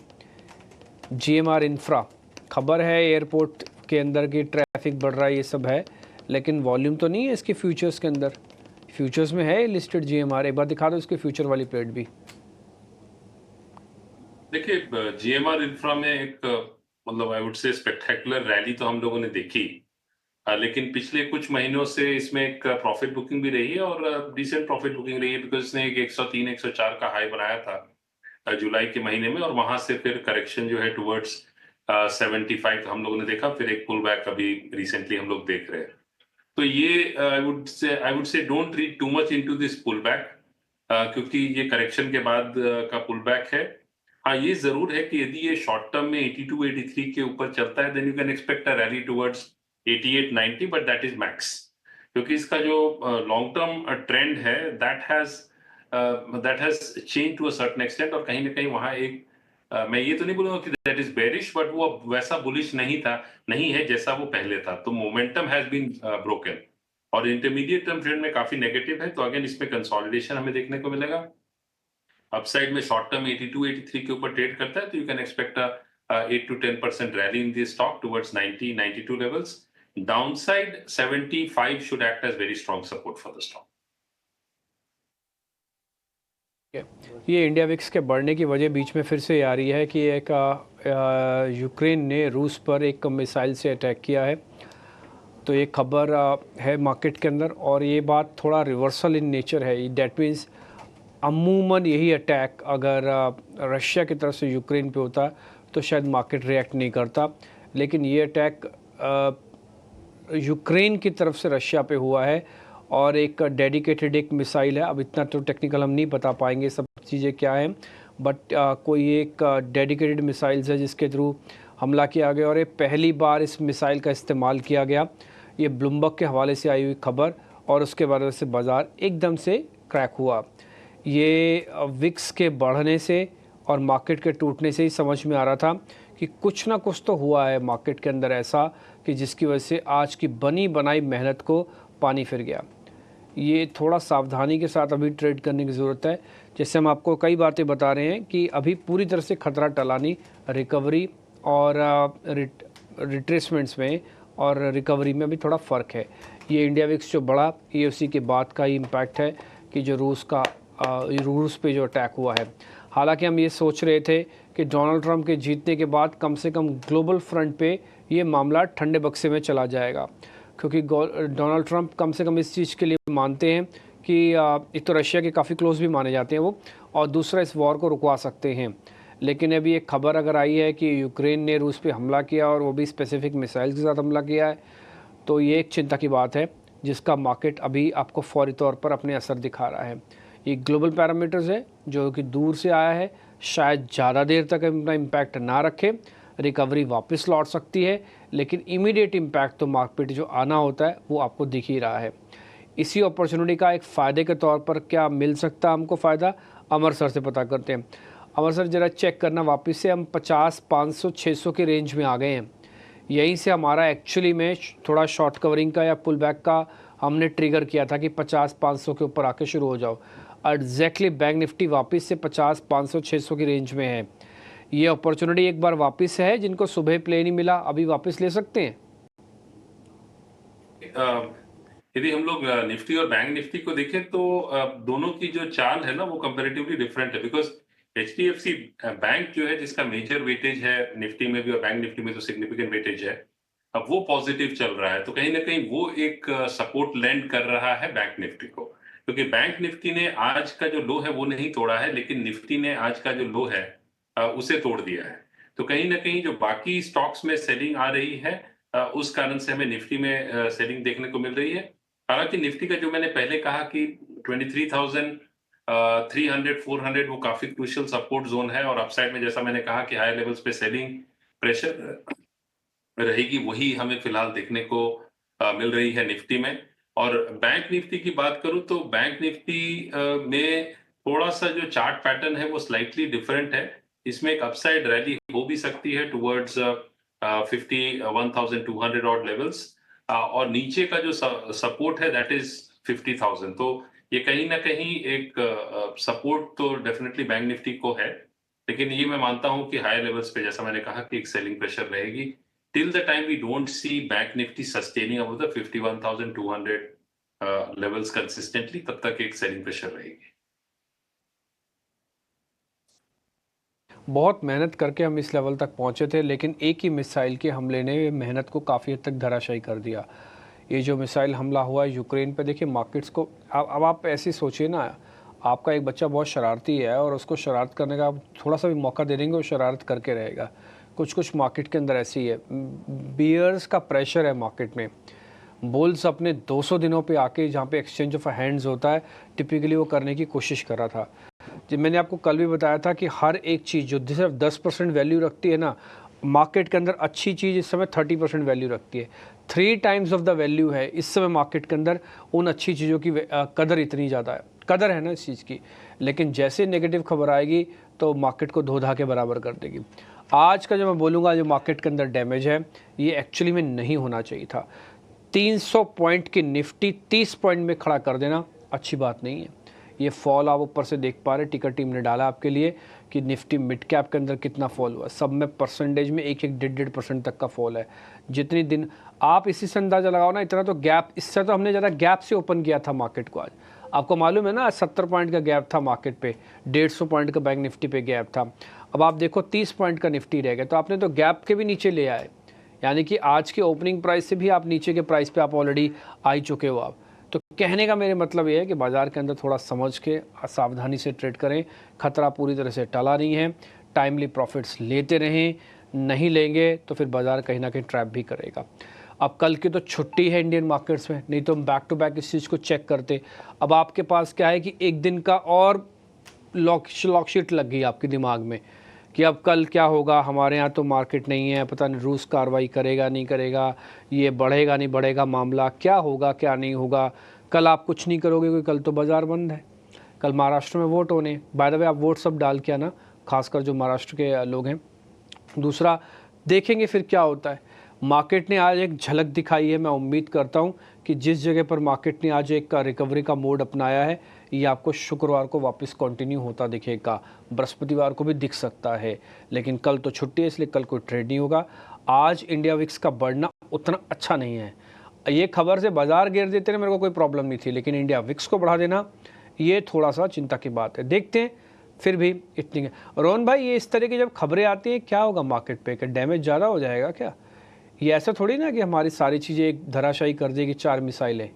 GMR इंफ्रा। खबर है एयरपोर्ट के अंदर की ट्रैफिक बढ़ रहा है, ये सब है, लेकिन वॉल्यूम तो नहीं है इसके फ्यूचर्स के अंदर। फ्यूचर्स में है लिस्टेड GMR, एक बार दिखा दो इसके फ्यूचर वाली प्लेट भी। देखिए GMR इंफ्रा में एक मतलब आई वुड से स्पेक्टेकुलर रैली तो हम लोगों ने देखी, लेकिन पिछले कुछ महीनों से इसमें एक प्रॉफिट बुकिंग भी रही है और डिसेंट प्रॉफिट बुकिंग रही है, बिकॉज इसने एक 103 104 का हाई बनाया था जुलाई के महीने में और वहां से फिर करेक्शन जो है टुवर्ड्स 75 हम लोगों ने देखा, फिर एक पुल बैक अभी रिसेंटली हम लोग देख रहे हैं। तो ये I would say don't read too much into this pull back, क्योंकि ये करेक्शन के बाद का पुल बैक है। हाँ, ये जरूर है कि यदि ये शॉर्ट टर्म में 82 83 के ऊपर चलता है then you can expect a rally towards 88 90, but that is max, क्योंकि इसका जो लॉन्ग टर्म ट्रेंड है that has change to a certain extent, और कहीं ना कहीं वहां एक मैं ये तो नहीं बोलूंगा कि दैट इज बेरिश, बट वो वैसा बुलिश नहीं है जैसा वो पहले था। तो मोमेंटम हैज बीन ब्रोकन और इंटरमीडिएट टर्म ट्रेंड में काफी नेगेटिव है, तो अगेन इसमें कंसोलिडेशन हमें देखने को मिलेगा। अपसाइड में शॉर्ट टर्म 82 83 के ऊपर ट्रेड करता है, तो you can expect 8 to 10% rally in this stock towards 90 92 levels. Downside 75 should act as very strong support for the stock. ये इंडिया विक्स के बढ़ने की वजह बीच में फिर से आ रही है कि एक यूक्रेन ने रूस पर एक मिसाइल से अटैक किया है, तो ये खबर है मार्केट के अंदर, और ये बात थोड़ा रिवर्सल इन नेचर है। डैट मीन्स अमूमन यही अटैक अगर रशिया की तरफ से यूक्रेन पे होता तो शायद मार्केट रिएक्ट नहीं करता, लेकिन ये अटैक यूक्रेन की तरफ से रशिया पे हुआ है और एक डेडिकेटेड एक मिसाइल है। अब इतना तो टेक्निकल हम नहीं बता पाएंगे सब चीज़ें क्या हैं, बट कोई एक डेडिकेटेड मिसाइल्स है जिसके थ्रू हमला किया गया और ये पहली बार इस मिसाइल का इस्तेमाल किया गया। ये ब्लूमबर्ग के हवाले से आई हुई खबर, और उसके बाद से बाज़ार एकदम से क्रैक हुआ। ये विक्स के बढ़ने से और मार्केट के टूटने से ही समझ में आ रहा था कि कुछ ना कुछ तो हुआ है मार्केट के अंदर ऐसा कि जिसकी वजह से आज की बनी बनाई मेहनत को पानी फिर गया। ये थोड़ा सावधानी के साथ अभी ट्रेड करने की ज़रूरत है। जैसे हम आपको कई बातें बता रहे हैं कि अभी पूरी तरह से खतरा टला नहीं, रिकवरी और रिट्रेसमेंट्स में और रिकवरी में भी थोड़ा फ़र्क है। ये इंडिया विक्स जो बड़ा ये उसी के बाद का ही इम्पैक्ट है कि जो रूस पे जो अटैक हुआ है। हालांकि हम ये सोच रहे थे कि डोनाल्ड ट्रंप के जीतने के बाद कम से कम ग्लोबल फ्रंट पे ये मामला ठंडे बक्से में चला जाएगा, क्योंकि डोनाल्ड ट्रंप कम से कम इस चीज़ के लिए मानते हैं कि एक तो रशिया के काफ़ी क्लोज भी माने जाते हैं वो, और दूसरा इस वॉर को रुकवा सकते हैं। लेकिन अभी एक खबर अगर आई है कि यूक्रेन ने रूस पे हमला किया और वो भी स्पेसिफिक मिसाइल्स के साथ हमला किया है, तो ये एक चिंता की बात है जिसका मार्केट अभी आपको फौरी तौर पर अपने असर दिखा रहा है। ये ग्लोबल पैरामीटर्स है जो कि दूर से आया है, शायद ज़्यादा देर तक अपना इम्पैक्ट ना रखे, रिकवरी वापस लौट सकती है, लेकिन इमीडिएट इम्पैक्ट तो मार्केट जो आना होता है वो आपको दिख ही रहा है। इसी अपॉर्चुनिटी का एक फ़ायदे के तौर पर क्या मिल सकता है हमको फ़ायदा, अमर सर से पता करते हैं। अमर सर ज़रा चेक करना वापस से, हम 50, 500, 600 के रेंज में आ गए हैं। यहीं से हमारा एक्चुअली में थोड़ा शॉर्ट कवरिंग का या पुल बैक का हमने ट्रिगर किया था कि 50, 500 के ऊपर आके शुरू हो जाओ। एग्जैक्टली बैंक निफ्टी वापस से 50, 500, 600 की रेंज में है। ये अपॉर्चुनिटी एक बार वापस है, जिनको सुबह प्ले नहीं मिला अभी वापस ले सकते हैं। यदि हम लोग निफ्टी और बैंक निफ्टी को देखें तो दोनों की जो चाल है ना वो कंपैरेटिवली डिफरेंट है, बिकॉज एचडीएफसी बैंक जो है जिसका मेजर वेटेज है निफ्टी में भी और बैंक निफ्टी में तो सिग्निफिकेंट वेटेज है, अब वो पॉजिटिव चल रहा है, तो कहीं ना कहीं वो एक सपोर्ट लैंड कर रहा है बैंक निफ्टी को, क्योंकि बैंक निफ्टी ने आज का जो लो है वो नहीं तोड़ा है, लेकिन निफ्टी ने आज का जो लो है उसे तोड़ दिया है। तो कहीं ना कहीं जो बाकी स्टॉक्स में सेलिंग आ रही है उस कारण से हमें निफ्टी में सेलिंग देखने को मिल रही है। हालांकि निफ्टी का जो मैंने पहले कहा कि 23,300, 400 वो काफी क्रूशियल सपोर्ट जोन है, और अपसाइड में जैसा मैंने कहा कि हाई लेवल्स पे सेलिंग प्रेशर रहेगी, वही हमें फिलहाल देखने को मिल रही है निफ्टी में। और बैंक निफ्टी की बात करूं तो बैंक निफ्टी में थोड़ा सा जो चार्ट पैटर्न है वो स्लाइटली डिफरेंट है। इसमें एक अपसाइड रैली हो भी सकती है टुवर्ड्स 51,200 ऑड लेवल्स, और नीचे का जो सपोर्ट है दैट इज 50,000। तो ये कहीं ना कहीं एक सपोर्ट तो डेफिनेटली बैंक निफ्टी को है, लेकिन ये मैं मानता हूं कि हाई लेवल्स पे जैसा मैंने कहा कि एक सेलिंग प्रेशर रहेगी till the time we don't see bank Nifty sustaining above the 51,200 levels consistently, तब तक एक सेलिंग प्रेशर रहेगी। बहुत मेहनत करके हम इस लेवल तक पहुंचे थे, लेकिन एक ही मिसाइल के हमले ने मेहनत को काफ़ी हद तक धराशायी कर दिया। ये जो मिसाइल हमला हुआ है यूक्रेन पे, देखिए मार्केट्स को अब आप ऐसे सोचिए ना, आपका एक बच्चा बहुत शरारती है और उसको शरारत करने का थोड़ा सा भी मौका दे देंगे वो शरारत करके रहेगा। कुछ मार्केट के अंदर ऐसी है, बियर्स का प्रेशर है मार्केट में। बुल्स अपने 200 दिनों पे आके जहाँ पे एक्सचेंज ऑफ हैंड्स होता है टिपिकली वो करने की कोशिश कर रहा था। जब मैंने आपको कल भी बताया था कि हर एक चीज़ जो सिर्फ 10% वैल्यू रखती है ना, मार्केट के अंदर अच्छी चीज़ इस समय 30% वैल्यू रखती है। 3 टाइम्स ऑफ द वैल्यू है इस समय मार्केट के अंदर उन अच्छी चीज़ों की कदर इतनी ज़्यादा है, कदर है ना इस चीज़ की। लेकिन जैसे नेगेटिव खबर आएगी तो मार्केट को धो धा के बराबर कर देगी। आज का जो मैं बोलूँगा जो मार्केट के अंदर डैमेज है ये एक्चुअली में नहीं होना चाहिए था। 300 पॉइंट की निफ्टी 30 पॉइंट में खड़ा कर देना अच्छी बात नहीं है। ये फॉल आप ऊपर से देख पा रहे, टिकर टीम ने डाला आपके लिए कि निफ्टी मिड कैप के अंदर कितना फॉल हुआ, सब में परसेंटेज में 1-1.5% तक का फॉल है। जितनी दिन आप इसी से अंदाज़ा लगाओ ना, इतना तो गैप, इससे तो हमने ज़्यादा गैप से ओपन किया था मार्केट को। आज आपको मालूम है ना 70 पॉइंट का गैप था मार्केट पे, 150 पॉइंट का बैंक निफ्टी पे गैप था। अब आप देखो 30 पॉइंट का निफ्टी रह गया, तो आपने तो गैप के भी नीचे ले आए, यानी कि आज के ओपनिंग प्राइस से भी आप नीचे के प्राइस पे आप ऑलरेडी आ चुके हो आप। तो कहने का मेरे मतलब ये है कि बाज़ार के अंदर थोड़ा समझ के सावधानी से ट्रेड करें, खतरा पूरी तरह से टला नहीं है, टाइमली प्रॉफिट्स लेते रहें, नहीं लेंगे तो फिर बाज़ार कहीं ना कहीं ट्रैप भी करेगा। अब कल की तो छुट्टी है इंडियन मार्केट्स में, नहीं तो हम बैक टू बैक इस चीज़ को चेक करते। अब आपके पास क्या है कि एक दिन का और लॉकशीट लग गई आपके दिमाग में कि अब कल क्या होगा, हमारे यहाँ तो मार्केट नहीं है, पता नहीं रूस कार्रवाई करेगा नहीं करेगा, ये बढ़ेगा नहीं बढ़ेगा मामला, क्या होगा क्या नहीं होगा। कल आप कुछ नहीं करोगे क्योंकि कल तो बाज़ार बंद है। कल महाराष्ट्र में वोट होने, बाय द वे आप वोट सब डाल के आना, खासकर जो महाराष्ट्र के लोग हैं दूसरा देखेंगे फिर क्या होता है। मार्केट ने आज एक झलक दिखाई है, मैं उम्मीद करता हूं कि जिस जगह पर मार्केट ने आज एक रिकवरी का मोड अपनाया है ये आपको शुक्रवार को वापस कंटिन्यू होता दिखेगा, बृहस्पतिवार को भी दिख सकता है, लेकिन कल तो छुट्टी है इसलिए कल कोई ट्रेड नहीं होगा। आज इंडिया विक्स का बढ़ना उतना अच्छा नहीं है। ये खबर से बाजार गिर देते ना मेरे को कोई प्रॉब्लम नहीं थी, लेकिन इंडिया विक्स को बढ़ा देना ये थोड़ा सा चिंता की बात है। देखते हैं फिर भी इतनी। रोहन भाई ये इस तरह की जब खबरें आती हैं क्या होगा मार्केट पे, क्या डैमेज ज़्यादा हो जाएगा क्या? ये ऐसा थोड़ी ना कि हमारी सारी चीज़ें एक धराशायी कर देगी 4 मिसाइलें।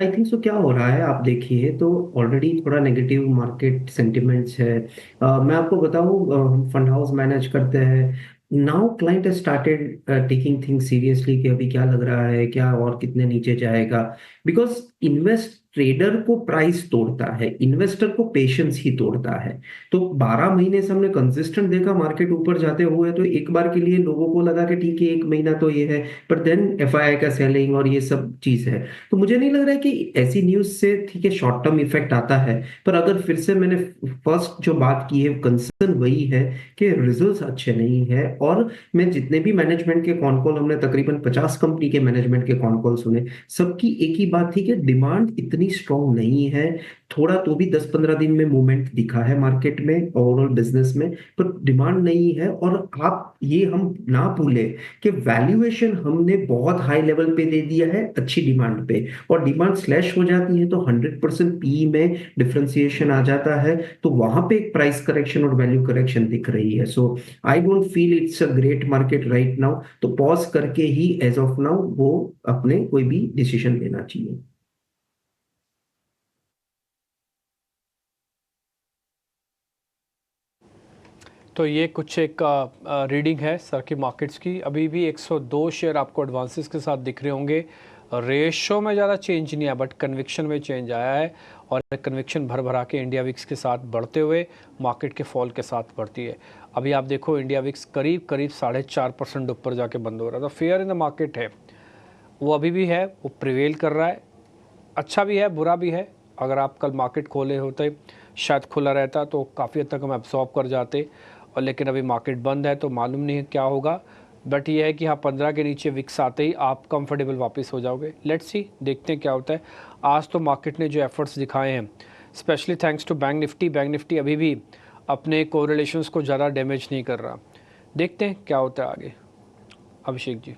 आई थिंक सो क्या हो रहा है आप देखिए तो ऑलरेडी थोड़ा नेगेटिव मार्केट सेंटिमेंट्स है। मैं आपको बताऊं हम फंड हाउस मैनेज करते हैं। Now client has started taking things seriously कि अभी क्या लग रहा है, क्या और कितने नीचे जाएगा, बिकॉज इन्वेस्ट ट्रेडर को प्राइस तोड़ता है, इन्वेस्टर को पेशेंस ही तोड़ता है। तो 12 महीने से हमने कंसिस्टेंट देखा मार्केट ऊपर जाते हुए, तो एक बार के लिए लोगों को लगा कि ठीक है 1 महीना तो ये है, पर देन एफआईआई का सेलिंग और ये सब चीज है। तो मुझे नहीं लग रहा है कि ऐसी न्यूज से ठीक है शॉर्ट टर्म इफेक्ट आता है, पर अगर फिर से मैंने फर्स्ट जो बात की है कंसर्न वही है कि रिजल्ट्स अच्छे नहीं है। और मैं जितने भी मैनेजमेंट के कॉन कॉल, हमने तकरीबन 50 कंपनी के मैनेजमेंट के कॉन कॉल सुने, सबकी एक ही बात थी कि डिमांड इतनी स्ट्रॉन्ग नहीं है। थोड़ा तो भी 10-15 दिन में मूवमेंट दिखा है मार्केट में ओवरऑल बिजनेस में, पर डिमांड नहीं है। और आप ये हम ना भूले कि वैल्यूएशन हमने बहुत हाई लेवल पे दे दिया है अच्छी डिमांड पे, और डिमांड स्लैश हो जाती है तो 100% पी में डिफरेंशिएशन आ जाता है, तो वहां पे एक प्राइस करेक्शन और वैल्यू करेक्शन दिख रही है। So I don't feel it's a great market right now. तो पॉज करके ही एज ऑफ नाउ वो अपने कोई भी डिसीजन लेना चाहिए। तो ये कुछ एक रीडिंग है सर की मार्केट्स की। अभी भी 102 शेयर आपको एडवांसेस के साथ दिख रहे होंगे। रेशो में ज़्यादा चेंज नहीं आया बट कन्विक्शन में चेंज आया है, और कन्विक्शन भर भरा के इंडिया विक्स के साथ बढ़ते हुए मार्केट के फॉल के साथ बढ़ती है। अभी आप देखो इंडिया विक्स करीब 4.5% ऊपर जाके बंद हो रहा था। फेयर इन द मार्केट है, वो अभी भी है, वो प्रिवेल कर रहा है। अच्छा भी है बुरा भी है। अगर आप कल मार्केट खोले होते शायद खुला रहता तो काफ़ी हद तक हम एब्जॉर्ब कर जाते, और लेकिन अभी मार्केट बंद है तो मालूम नहीं है क्या होगा। बट ये है कि हाँ 15 के नीचे विक्स आते ही आप कंफर्टेबल वापस हो जाओगे। लेट्स सी, देखते हैं क्या होता है। आज तो मार्केट ने जो एफर्ट्स दिखाए हैं specially thanks to bank Nifty अभी भी अपने कोरिलेशंस को ज़्यादा डैमेज नहीं कर रहा। देखते हैं क्या होता है आगे। अभिषेक जी।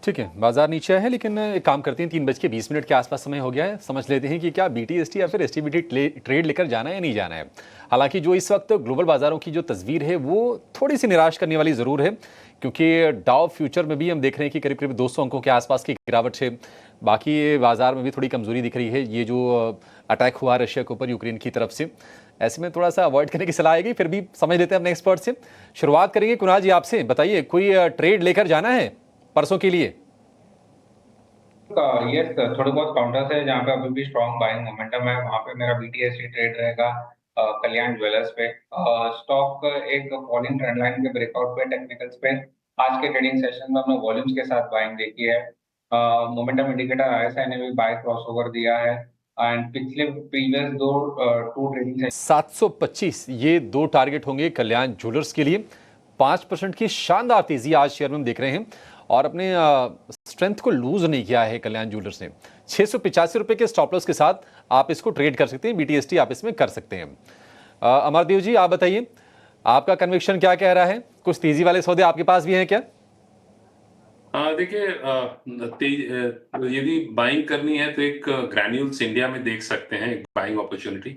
ठीक है, बाजार नीचे है लेकिन एक काम करते हैं, 3:20 के आसपास समय हो गया है, समझ लेते हैं कि क्या BTST या फिर STBT ट्रेड लेकर जाना है या नहीं जाना है। हालांकि जो इस वक्त ग्लोबल बाजारों की जो तस्वीर है वो थोड़ी सी निराश करने वाली ज़रूर है, क्योंकि डाउ फ्यूचर में भी हम देख रहे हैं कि करीब करीब 200 अंकों के आसपास की गिरावट है। बाकी बाजार में भी थोड़ी कमजोरी दिख रही है। ये जो अटैक हुआ रशिया के ऊपर यूक्रेन की तरफ से, ऐसे में थोड़ा सा अवॉइड करने की सलाह आएगी। फिर भी समझ लेते हैं अपने एक्सपर्ट से। शुरुआत करेंगे कुणाल जी आपसे, बताइए कोई ट्रेड लेकर जाना है परसों के लिए? यस, थोड़े बहुत काउंटर्स है जहाँ पे अभी भी स्ट्रॉन्ग बाइंग मोमेंटम है, वहाँ पे मेरा BTST ट्रेड रहेगा कल्याण ज्वेलर्स पे। स्टॉक एक फॉलिंग ट्रेंड लाइन के ब्रेकआउट पे टेक्निकल्स पे आज के ट्रेडिंग सेशन में हमने वॉल्यूम्स के साथ बाइंग देखी है। मोमेंटम इंडिकेटर RSI ने भी बाय क्रॉसओवर दिया है, एंड पिछले प्रीवियस टू ट्रेडिंग सेशन 725 ये 2 टारगेट होंगे कल्याण ज्वेलर्स के लिए। 5% की शानदार तेजी आज शेयर में हम देख रहे हैं, और अपने स्ट्रेंथ को लूज नहीं किया है कल्याण ज्वेलर्स ने। 685 रुपए के स्टॉप लॉस के साथ आप इसको ट्रेड कर सकते हैं, BTST आप इसमें कर सकते हैं। अमरदेव जी आप बताइए, आपका कन्विक्शन क्या कह रहा है? कुछ तेजी वाले सौदे आपके पास भी हैं क्या? देखिए, यदि बाइंग करनी है तो एक ग्रैन्यूल्स इंडिया में देख सकते हैं एक बाइंग अपॉर्चुनिटी,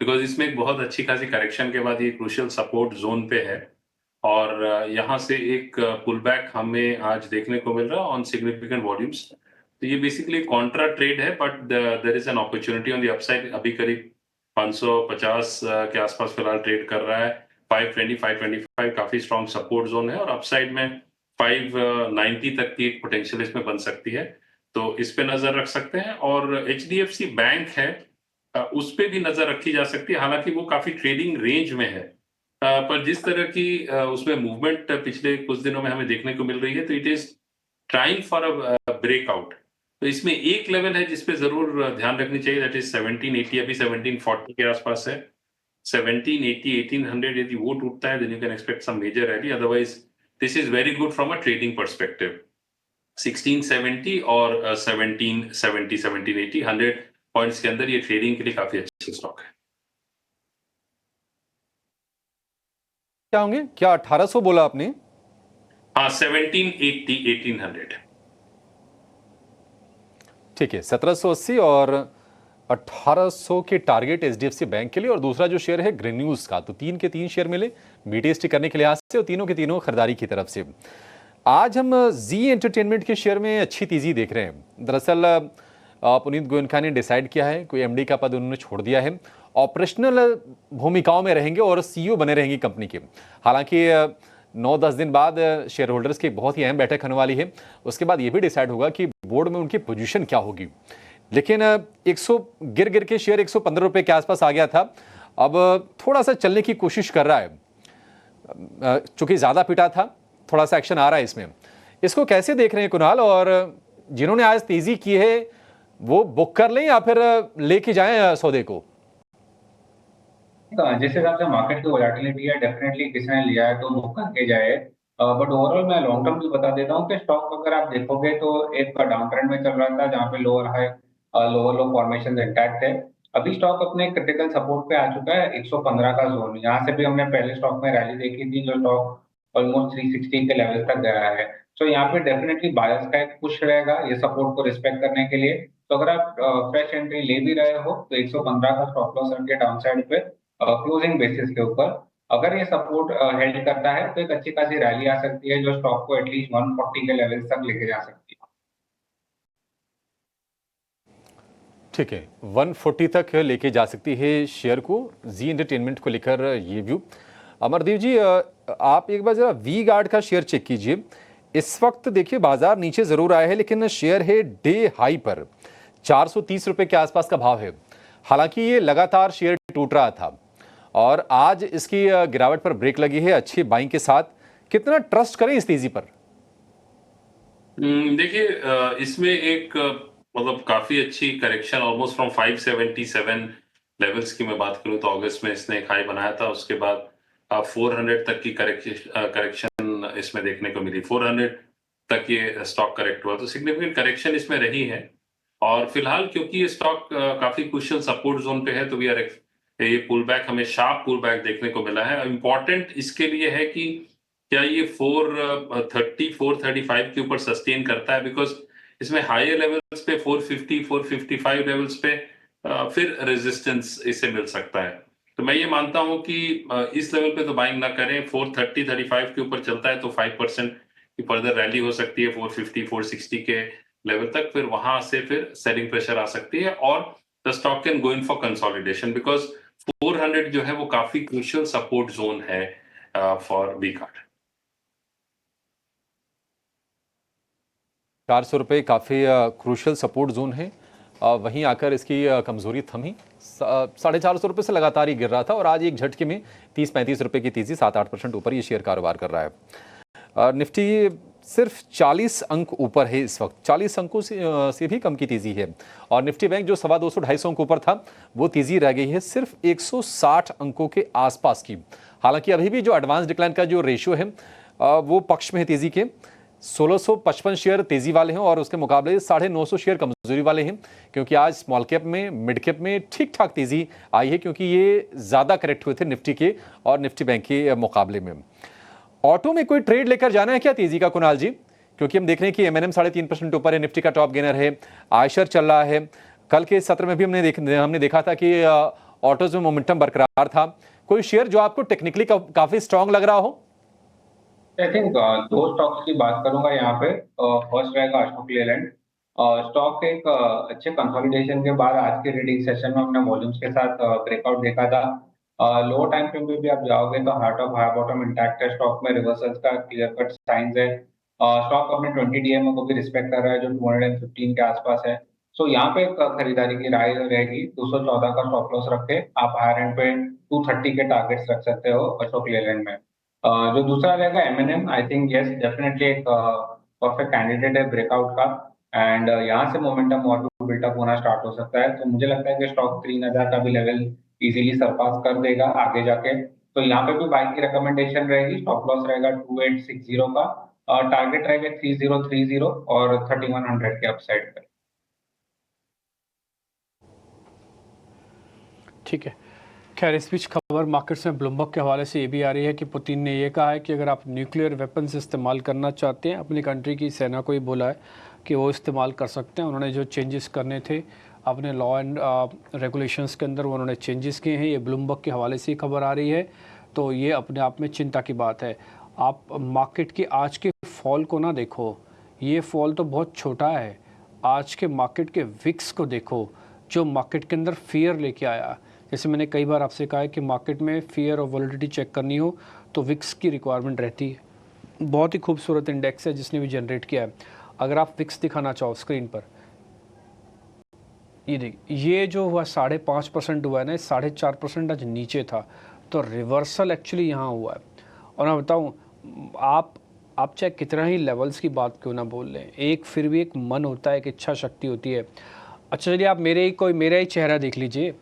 बिकॉज इसमें एक बहुत अच्छी खासी करेक्शन के बाद ये क्रूशियल सपोर्ट जोन पे है, और यहाँ से एक पुल बैक हमें आज देखने को मिल रहा है ऑन सिग्निफिकेंट वॉल्यूम्स। तो ये बेसिकली कॉन्ट्रा ट्रेड है, but there is an opportunity on the upside. अभी करीब 550 के आसपास फिलहाल ट्रेड कर रहा है। 520 525 काफी स्ट्रॉन्ग सपोर्ट जोन है, और अपसाइड में 590 तक की एक पोटेंशियल इसमें बन सकती है, तो इस पे नजर रख सकते हैं। और HDFC बैंक है, उस पे भी नजर रखी जा सकती है, हालांकि वो काफी ट्रेडिंग रेंज में है, पर जिस तरह की उसमें मूवमेंट पिछले कुछ दिनों में हमें देखने को मिल रही है, तो it is trying for a breakout. तो इसमें एक लेवल है जिसपे जरूर ध्यान रखनी चाहिए, दैट इज 1780, अभी 1740 के आसपास है। 1780 1800 यदि वो टूटता है, then you can expect some major rally. Otherwise, this is very good from a trading perspective. 1670 और 1770 1780 100 पॉइंट्स के अंदर ये ट्रेडिंग के लिए काफी अच्छी स्टॉक है। क्या होंगे? क्या 1800 बोला आपने? हाँ, 1780 1800। ठीक है, 1780 और 1800 के टारगेट एचडीएफसी बैंक के लिए। और दूसरा जो शेयर है ग्रीन्यूज का, तो 3 के 3 शेयर मिले बीटीएसटी करने के लिहाज से और तीनों के तीनों खरीदारी की तरफ से। आज हम जी एंटरटेनमेंट के शेयर में अच्छी तेजी देख रहे हैं। दरअसल पुनीत गोयनका ने डिसाइड किया है, कोई एमडी का पद उन्होंने छोड़ दिया है, ऑपरेशनल भूमिकाओं में रहेंगे और सीईओ बने रहेंगे कंपनी के। हालांकि 9-10 दिन बाद शेयर होल्डर्स की बहुत ही अहम बैठक होने वाली है। उसके बाद ये भी डिसाइड होगा कि बोर्ड में उनकी पोजीशन क्या होगी। लेकिन 100 गिर के शेयर 115 रुपए के आसपास आ गया था। अब थोड़ा सा चलने की कोशिश कर रहा है, चूंकि ज्यादा पिटा था, थोड़ा सा एक्शन आ रहा है इसमें। इसको कैसे देख रहे हैं कुणाल? और जिन्होंने आज तेजी की है वो बुक कर लें या फिर लेके जाएं सौदे को? जिस हिसाब से मार्केट की वोलेटिलिटी है, डेफिनेटली किसी ने लिया है तो बुक करके जाए। बट ओवरऑल मैं लॉन्ग टर्म भी बता देता हूँ कि स्टॉक अगर आप देखोगे तो एक डाउन ट्रेंड में चल रहा था, जहाँ पे लोअर हाई लोअर लो फॉर्मेशन इंटैक्ट है। अभी स्टॉक अपने क्रिटिकल सपोर्ट पे आ चुका है 115 का जोन। यहाँ से भी हमने पहले स्टॉक में रैली देखी थी, जो स्टॉक ऑलमोस्ट 360 के लेवल तक गया है। तो यहाँ पे डेफिनेटली बायर्स का एक पुश रहेगा ये सपोर्ट को रिस्पेक्ट करने के लिए। तो अगर आप फ्रेश एंट्री ले भी रहे हो तो 115 का स्टॉप लॉस रखिए डाउन साइड पे क्लोजिंग बेसिस के ऊपर। अगर ये सपोर्ट हेल्ड करता है तो एक अच्छी खासी रैली आ सकती है, जो स्टॉक को एटलीस्ट 140 के लेवल तक लेके जा सकती है। ठीक है, 140 तक लेके जा सकती है शेयर को। जी एंटरटेनमेंट को लेकर ये व्यू। अमरदीप जी, आप एक बार जरा वी गार्ड का शेयर चेक कीजिए। इस वक्त देखिए बाजार नीचे जरूर आया है, लेकिन शेयर है डे हाई पर 430 रुपए के आसपास का भाव है। हालांकि ये लगातार शेयर टूट रहा था और आज इसकी गिरावट पर ब्रेक लगी है अच्छी बाइंग के साथ। कितना ट्रस्ट करें इस तेजी पर? देखिए, इसमें एक मतलब काफी अच्छी करेक्शन ऑलमोस्ट फ्रॉम 577 लेवल्स की मैं बात करूं तो अगस्त में इसने एक हाई बनाया था। उसके बाद 400 तक की करेक्शन इसमें देखने को मिली। 400 तक ये स्टॉक करेक्ट हुआ, तो सिग्निफिकेंट करेक्शन इसमें रही है। और फिलहाल क्योंकि ये स्टॉक काफी क्रूशियल सपोर्ट जोन पे है, तो वी आर ये पुल बैक, हमें शार्प पुल बैक देखने को मिला है। इंपॉर्टेंट इसके लिए है कि क्या ये 430 435 के ऊपर सस्टेन करता है, बिकॉज इसमें हायर लेवल्स पे 450 455 लेवल्स पे फिर रेजिस्टेंस इसे मिल सकता है। तो मैं ये मानता हूं कि इस लेवल पे तो बाइंग ना करें। 430 35 के ऊपर चलता है तो 5% की फर्दर रैली हो सकती है 450 460 के लेवल तक। फिर वहां से फिर सेलिंग प्रेशर आ सकती है और the stock can go in for consolidation, because 400 जो है वो काफी क्रूशियल सपोर्ट जोन है फॉर वी गार्ड। 400 रुपये काफ़ी क्रूशियल सपोर्ट जोन है। वहीं आकर इसकी कमज़ोरी थमी। 450 रुपये से लगातार ही गिर रहा था और आज एक झटके में 30-35 रुपये की तेज़ी 7-8% ऊपर ये शेयर कारोबार कर रहा है। निफ्टी सिर्फ 40 अंक ऊपर है इस वक्त, 40 अंकों से भी कम की तेज़ी है। और निफ्टी बैंक जो 250-250 अंक ऊपर था वो तेज़ी रह गई है सिर्फ 160 अंकों के आसपास की। हालांकि अभी भी जो एडवांस डिक्लाइन का जो रेशियो है वो पक्ष में है तेज़ी के। 1655 शेयर तेजी वाले हैं और उसके मुकाबले 950 शेयर कमजोरी वाले हैं, क्योंकि आज स्मॉल कैप में मिड कैप में ठीक ठाक तेजी आई है, क्योंकि ये ज्यादा करेक्ट हुए थे निफ्टी के और निफ्टी बैंक के मुकाबले में। ऑटो में कोई ट्रेड लेकर जाना है क्या तेजी का कुणाल जी? क्योंकि हम देख रहे हैं कि एमएनएम 3.5% ऊपर है, निफ्टी का टॉप गेनर है, आयशर चल रहा है। कल के सत्र में भी हमने देखा था कि ऑटोज में मोमेंटम बरकरार था। कोई शेयर जो आपको टेक्निकली काफी स्ट्रांग लग रहा हो? आई थिंक दो स्टॉक्स की बात करूंगा यहाँ पे। फर्स्ट रहेगा अशोक लेलैंड। स्टॉक एक अच्छे कंसोलिडेशन के बाद आज के रीडिंग सेशन में हमने वॉल्यूम्स के साथ ब्रेकआउट देखा था। लोअर टाइम फ्रेम पे भी आप जाओगे तो heart of high bottom intact है, स्टॉक में रिवर्सल्स का क्लियर कट साइंस है। स्टॉक अपने 20 डीएमओ को भी रिस्पेक्ट कर रहा है जो 215 के आसपास है। सो यहाँ पे एक खरीदारी की राय रहेगी। 214 का स्टॉप लॉस रख के आप हायर एंड पे 230 के टारगेट्स रख सकते हो अशोक लेलैंड में। जो दूसरा रहेगा MNM, I think yes definitely एक परफेक्ट कैंडिडेट है ब्रेकआउट का। एंड यहाँ से मोमेंटम और भी बिल्टअप होना स्टार्ट हो सकता है। तो मुझे लगता है कि स्टॉक 3000 का भी लेवल इजीली सरपास कर देगा आगे जाके। तो यहाँ पे भी बाय की रिकमेंडेशन रहेगी। स्टॉप लॉस रहेगा 2860 का, टारगेट रहेगा 3030 और 3100 के अपसाइड पे। ठीक है। खैर इस बीच खबर मार्केट्स में ब्लूमबर्ग के हवाले से ये भी आ रही है कि पुतिन ने ये कहा है कि अगर आप न्यूक्लियर वेपन्स इस्तेमाल करना चाहते हैं, अपनी कंट्री की सेना को ही बोला है कि वो इस्तेमाल कर सकते हैं। उन्होंने जो चेंजेस करने थे अपने लॉ एंड रेगुलेशंस के अंदर, वो उन्होंने चेंजेस किए हैं। ये ब्लूमबर्ग के हवाले से ही खबर आ रही है, तो ये अपने आप में चिंता की बात है। आप मार्केट की आज के फॉल को ना देखो, ये फॉल तो बहुत छोटा है। आज के मार्केट के विक्स को देखो, जो मार्केट के अंदर फियर लेके आया। जैसे मैंने कई बार आपसे कहा है कि मार्केट में फियर और वॉलेटिलिटी चेक करनी हो तो विक्स की रिक्वायरमेंट रहती है। बहुत ही खूबसूरत इंडेक्स है जिसने भी जनरेट किया है। अगर आप विक्स दिखाना चाहो स्क्रीन पर, ये देखिए, ये जो हुआ 5.5% हुआ है ना, 4.5% आज नीचे था, तो रिवर्सल एक्चुअली यहाँ हुआ है। और मैं बताऊँ, आप चाहे कितना ही लेवल्स की बात क्यों ना बोल लें, एक फिर भी एक मन होता है, एक इच्छा शक्ति होती है। अच्छा चलिए, आप मेरा ही चेहरा देख लीजिए।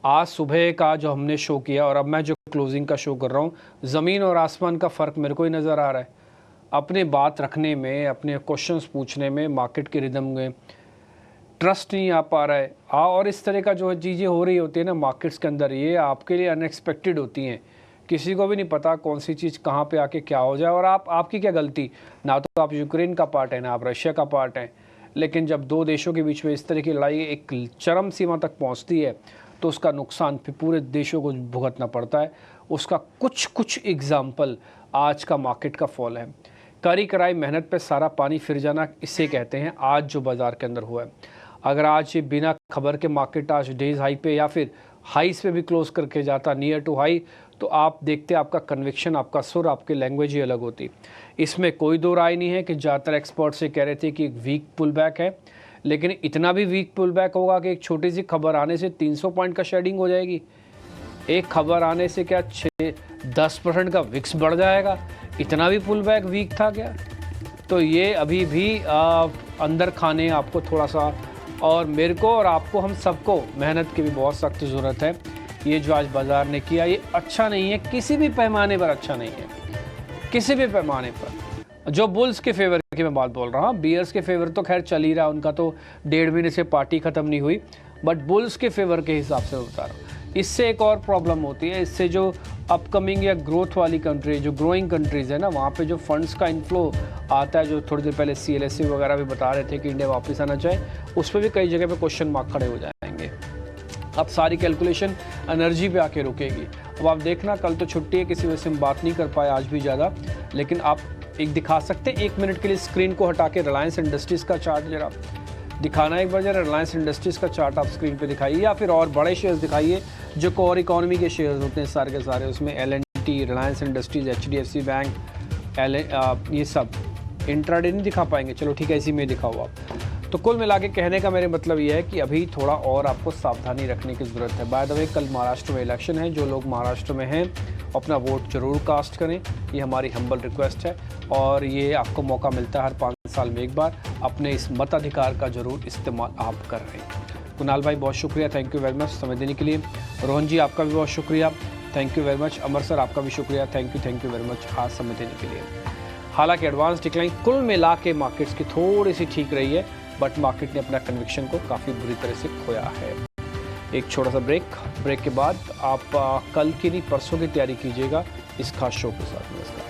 आज सुबह का जो हमने शो किया और अब मैं जो क्लोजिंग का शो कर रहा हूँ, ज़मीन और आसमान का फ़र्क मेरे को ही नज़र आ रहा है। अपने बात रखने में, अपने क्वेश्चंस पूछने में, मार्केट के रिदम में ट्रस्ट नहीं आ पा रहा है। और इस तरह का जो चीज़ें हो रही होती है ना मार्केट्स के अंदर, ये आपके लिए अनएक्सपेक्टेड होती हैं। किसी को भी नहीं पता कौन सी चीज़ कहाँ पे आके क्या हो जाए। और आपकी क्या गलती, ना तो आप यूक्रेन का पार्ट है, ना आप रशिया का पार्ट है। लेकिन जब दो देशों के बीच में इस तरह की लड़ाई एक चरम सीमा तक पहुँचती है तो उसका नुकसान फिर पूरे देशों को भुगतना पड़ता है। उसका कुछ एग्जाम्पल आज का मार्केट का फॉल है। करी कराई मेहनत पे सारा पानी फिर जाना, इसे कहते हैं आज जो बाज़ार के अंदर हुआ है। अगर आज ये बिना खबर के मार्केट आज डेज हाई पे या फिर हाईस पे भी क्लोज करके जाता नियर टू हाई, तो आप देखते आपका कन्विक्शन, आपका सुर, आपकी लैंग्वेज ही अलग होती। इसमें कोई दो राय नहीं है कि ज़्यादातर एक्सपर्ट से कह रहे थे कि एक वीक पुल बैक है, लेकिन इतना भी वीक पुल बैक होगा कि एक छोटी सी खबर आने से 300 पॉइंट का शेडिंग हो जाएगी। एक खबर आने से क्या 10% का विक्स बढ़ जाएगा, इतना भी पुल बैक वीक था क्या? तो ये अभी भी अंदर खाने आपको थोड़ा सा, और मेरे को और आपको, हम सबको मेहनत की भी बहुत सख्त ज़रूरत है। ये जो आज बाज़ार ने किया ये अच्छा नहीं है, किसी भी पैमाने पर अच्छा नहीं है, किसी भी पैमाने पर। जो बुल्स के फेवर की मैं बात बोल रहा हूँ, बियर्स के फेवर तो खैर चल ही रहा, उनका तो 1.5 महीने से पार्टी ख़त्म नहीं हुई, बट बुल्स के फेवर के हिसाब से बता रहा हूँ। इससे एक और प्रॉब्लम होती है, इससे जो अपकमिंग या ग्रोथ वाली कंट्री, जो ग्रोइंग कंट्रीज़ है ना, वहाँ पे जो फंड्स का इन्फ्लो आता है, जो थोड़ी देर पहले CLSC वगैरह भी बता रहे थे कि इंडिया वापस आना चाहे, उस पर भी कई जगह पे क्वेश्चन मार्क खड़े हो जाएंगे। अब सारी कैलकुलेशन एनर्जी पे आके रुकेगी। अब आप देखना, कल तो छुट्टी है, किसी वजह से हम बात नहीं कर पाए आज भी ज़्यादा, लेकिन आप एक दिखा सकते हैं 1 मिनट के लिए स्क्रीन को हटा के रिलायंस इंडस्ट्रीज़ का चार्ट जरा दिखाना एक बार, जरा रिलायंस इंडस्ट्रीज़ का चार्ट आप स्क्रीन पे दिखाइए, या फिर और बड़े शेयर्स दिखाइए जो कोर इकोनॉमी के शेयर्स होते हैं सारे के सारे, उसमें L&T, Reliance industries, HDFC bank, ये सब। इंट्राडे नहीं दिखा पाएंगे, चलो ठीक है, इसी में दिखाओ आप। तो कुल मिला के कहने का मेरे मतलब ये है कि अभी थोड़ा और आपको सावधानी रखने की ज़रूरत है। बाय द वे, कल महाराष्ट्र में इलेक्शन है, जो लोग महाराष्ट्र में हैं अपना वोट जरूर कास्ट करें, ये हमारी हम्बल रिक्वेस्ट है। और ये आपको मौका मिलता है हर 5 साल में एक बार, अपने इस मताधिकार का ज़रूर इस्तेमाल आप कर रहे हैं। कुणाल भाई बहुत शुक्रिया, थैंक यू वेरी मच समय देने के लिए। रोहन जी आपका भी बहुत शुक्रिया, thank you very much. Amar sir आपका भी शुक्रिया, थैंक यू वेरी मच आज समय देने के लिए। हालांकि एडवांस डिक्लाइन कुल मिला के मार्केट्स की थोड़ी सी ठीक रही है, बट मार्केट ने अपना कन्विक्शन को काफ़ी बुरी तरह से खोया है। एक छोटा सा ब्रेक के बाद आप कल की नहीं परसों की तैयारी कीजिएगा इस खास शो के साथ। नमस्कार।